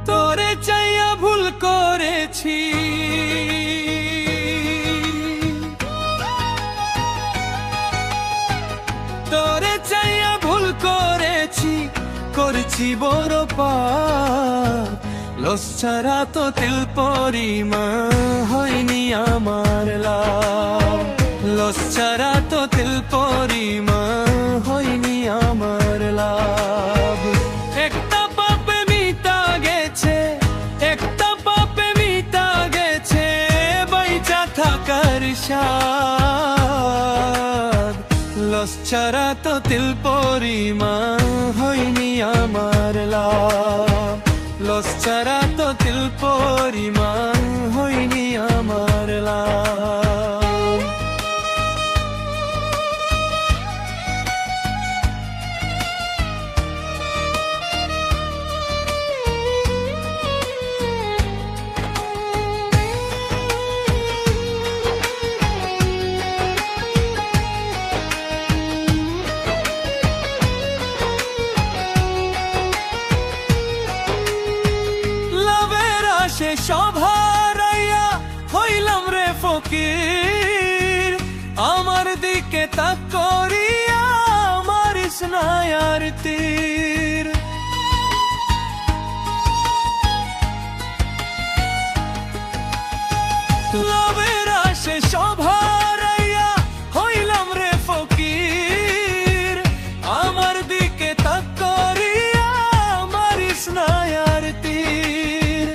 তোরে চাইয়া ভুল করেছি, তোরে চাইয়া ভুল করেছি, করেছি বড় পাপ। লস ছাড়া তো তেল পরিমা হয়নি আমার লাভ। লস ছাড়া তো তেল পরিমা হয়নি আমার লাভ। একটা পাপে মিটা গেছে, একটা পাপে মিটা গেছে বাইচা থাকার স্বাদ। লস ছাড়া তো তেল পরিমা হয়নি আমার লাভ। লস ছাড়া তো তেল পরিমা হয়নি আমার লাভ। সে সভারাইয়া হইলাম রে ফকির। আমার দিকে তাক করিয়া মারিস না তীর। লবের আসে সভারাইয়া হইলাম রে ফকির, আমার দিকে তাক করিয়া মারিস না আর তীর।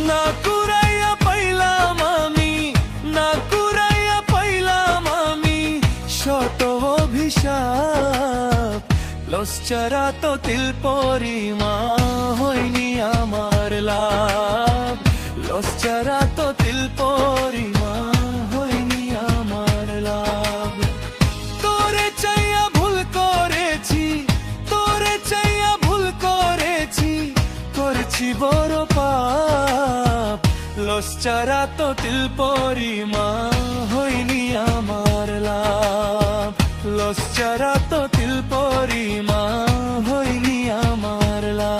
না কুরাইয়া পাইলাম আমি, না কুরাইয়া পাইলাম আমি শত অভিশাপ। লস্করা তো তিল পরিমা হয়নি আমার লাভ, লস্করা তো তিল পরিমা হয়নি আমার লাভ। তোরে চাইয়া ভুল করেছি, তোরে চাইয়া ভুল করেছি, করেছি বড় পাপ। লস্করা তো তিল পরিমা হয়নি আমার লাভ, লস্করা তো তিল পরিমা হয়নি আমার লাভ।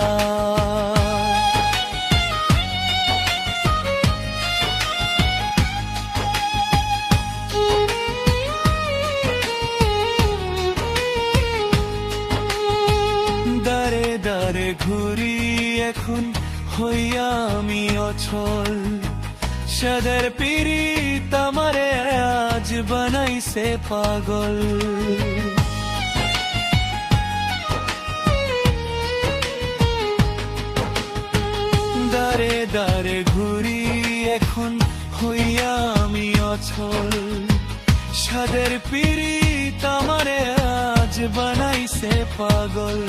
দারে দারে ঘুরি এখন হইয়া আমি অচল, সাদের পীড়িত আমারে আজ বানাইছে পাগল। দারে দারে ঘুরি এখন হইয়া আমি অচল, সাদের পীড়িত আমারে আজ বানাইছে পাগল।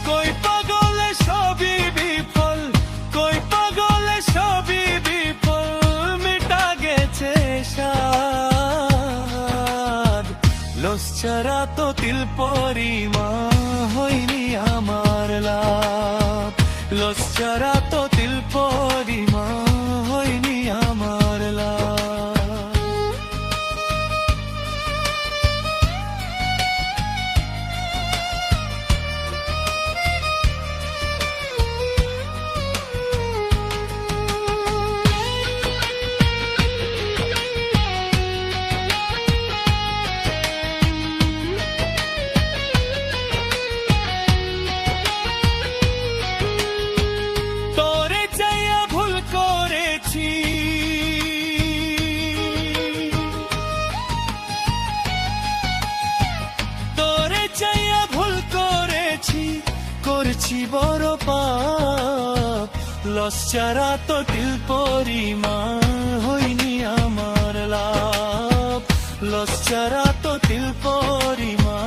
কই পাগলে সবই বিফল, কই পাগলে সবই বিফল, মিটা গেছে সাদ। লস্করা তো তিল পরিমা হয়নি আমার লাভ, লস্করা তো তিল পরিমা হয়নি আমার লাভ। তোরে চাইয়া ভুল করেছি, তোরে চাইয়া ভুল করেছি, করছি বড় পাপ। লস্করা তো তিল পরিমা হয়নি আমার লাভ, লস্করা তো তিল পরিমা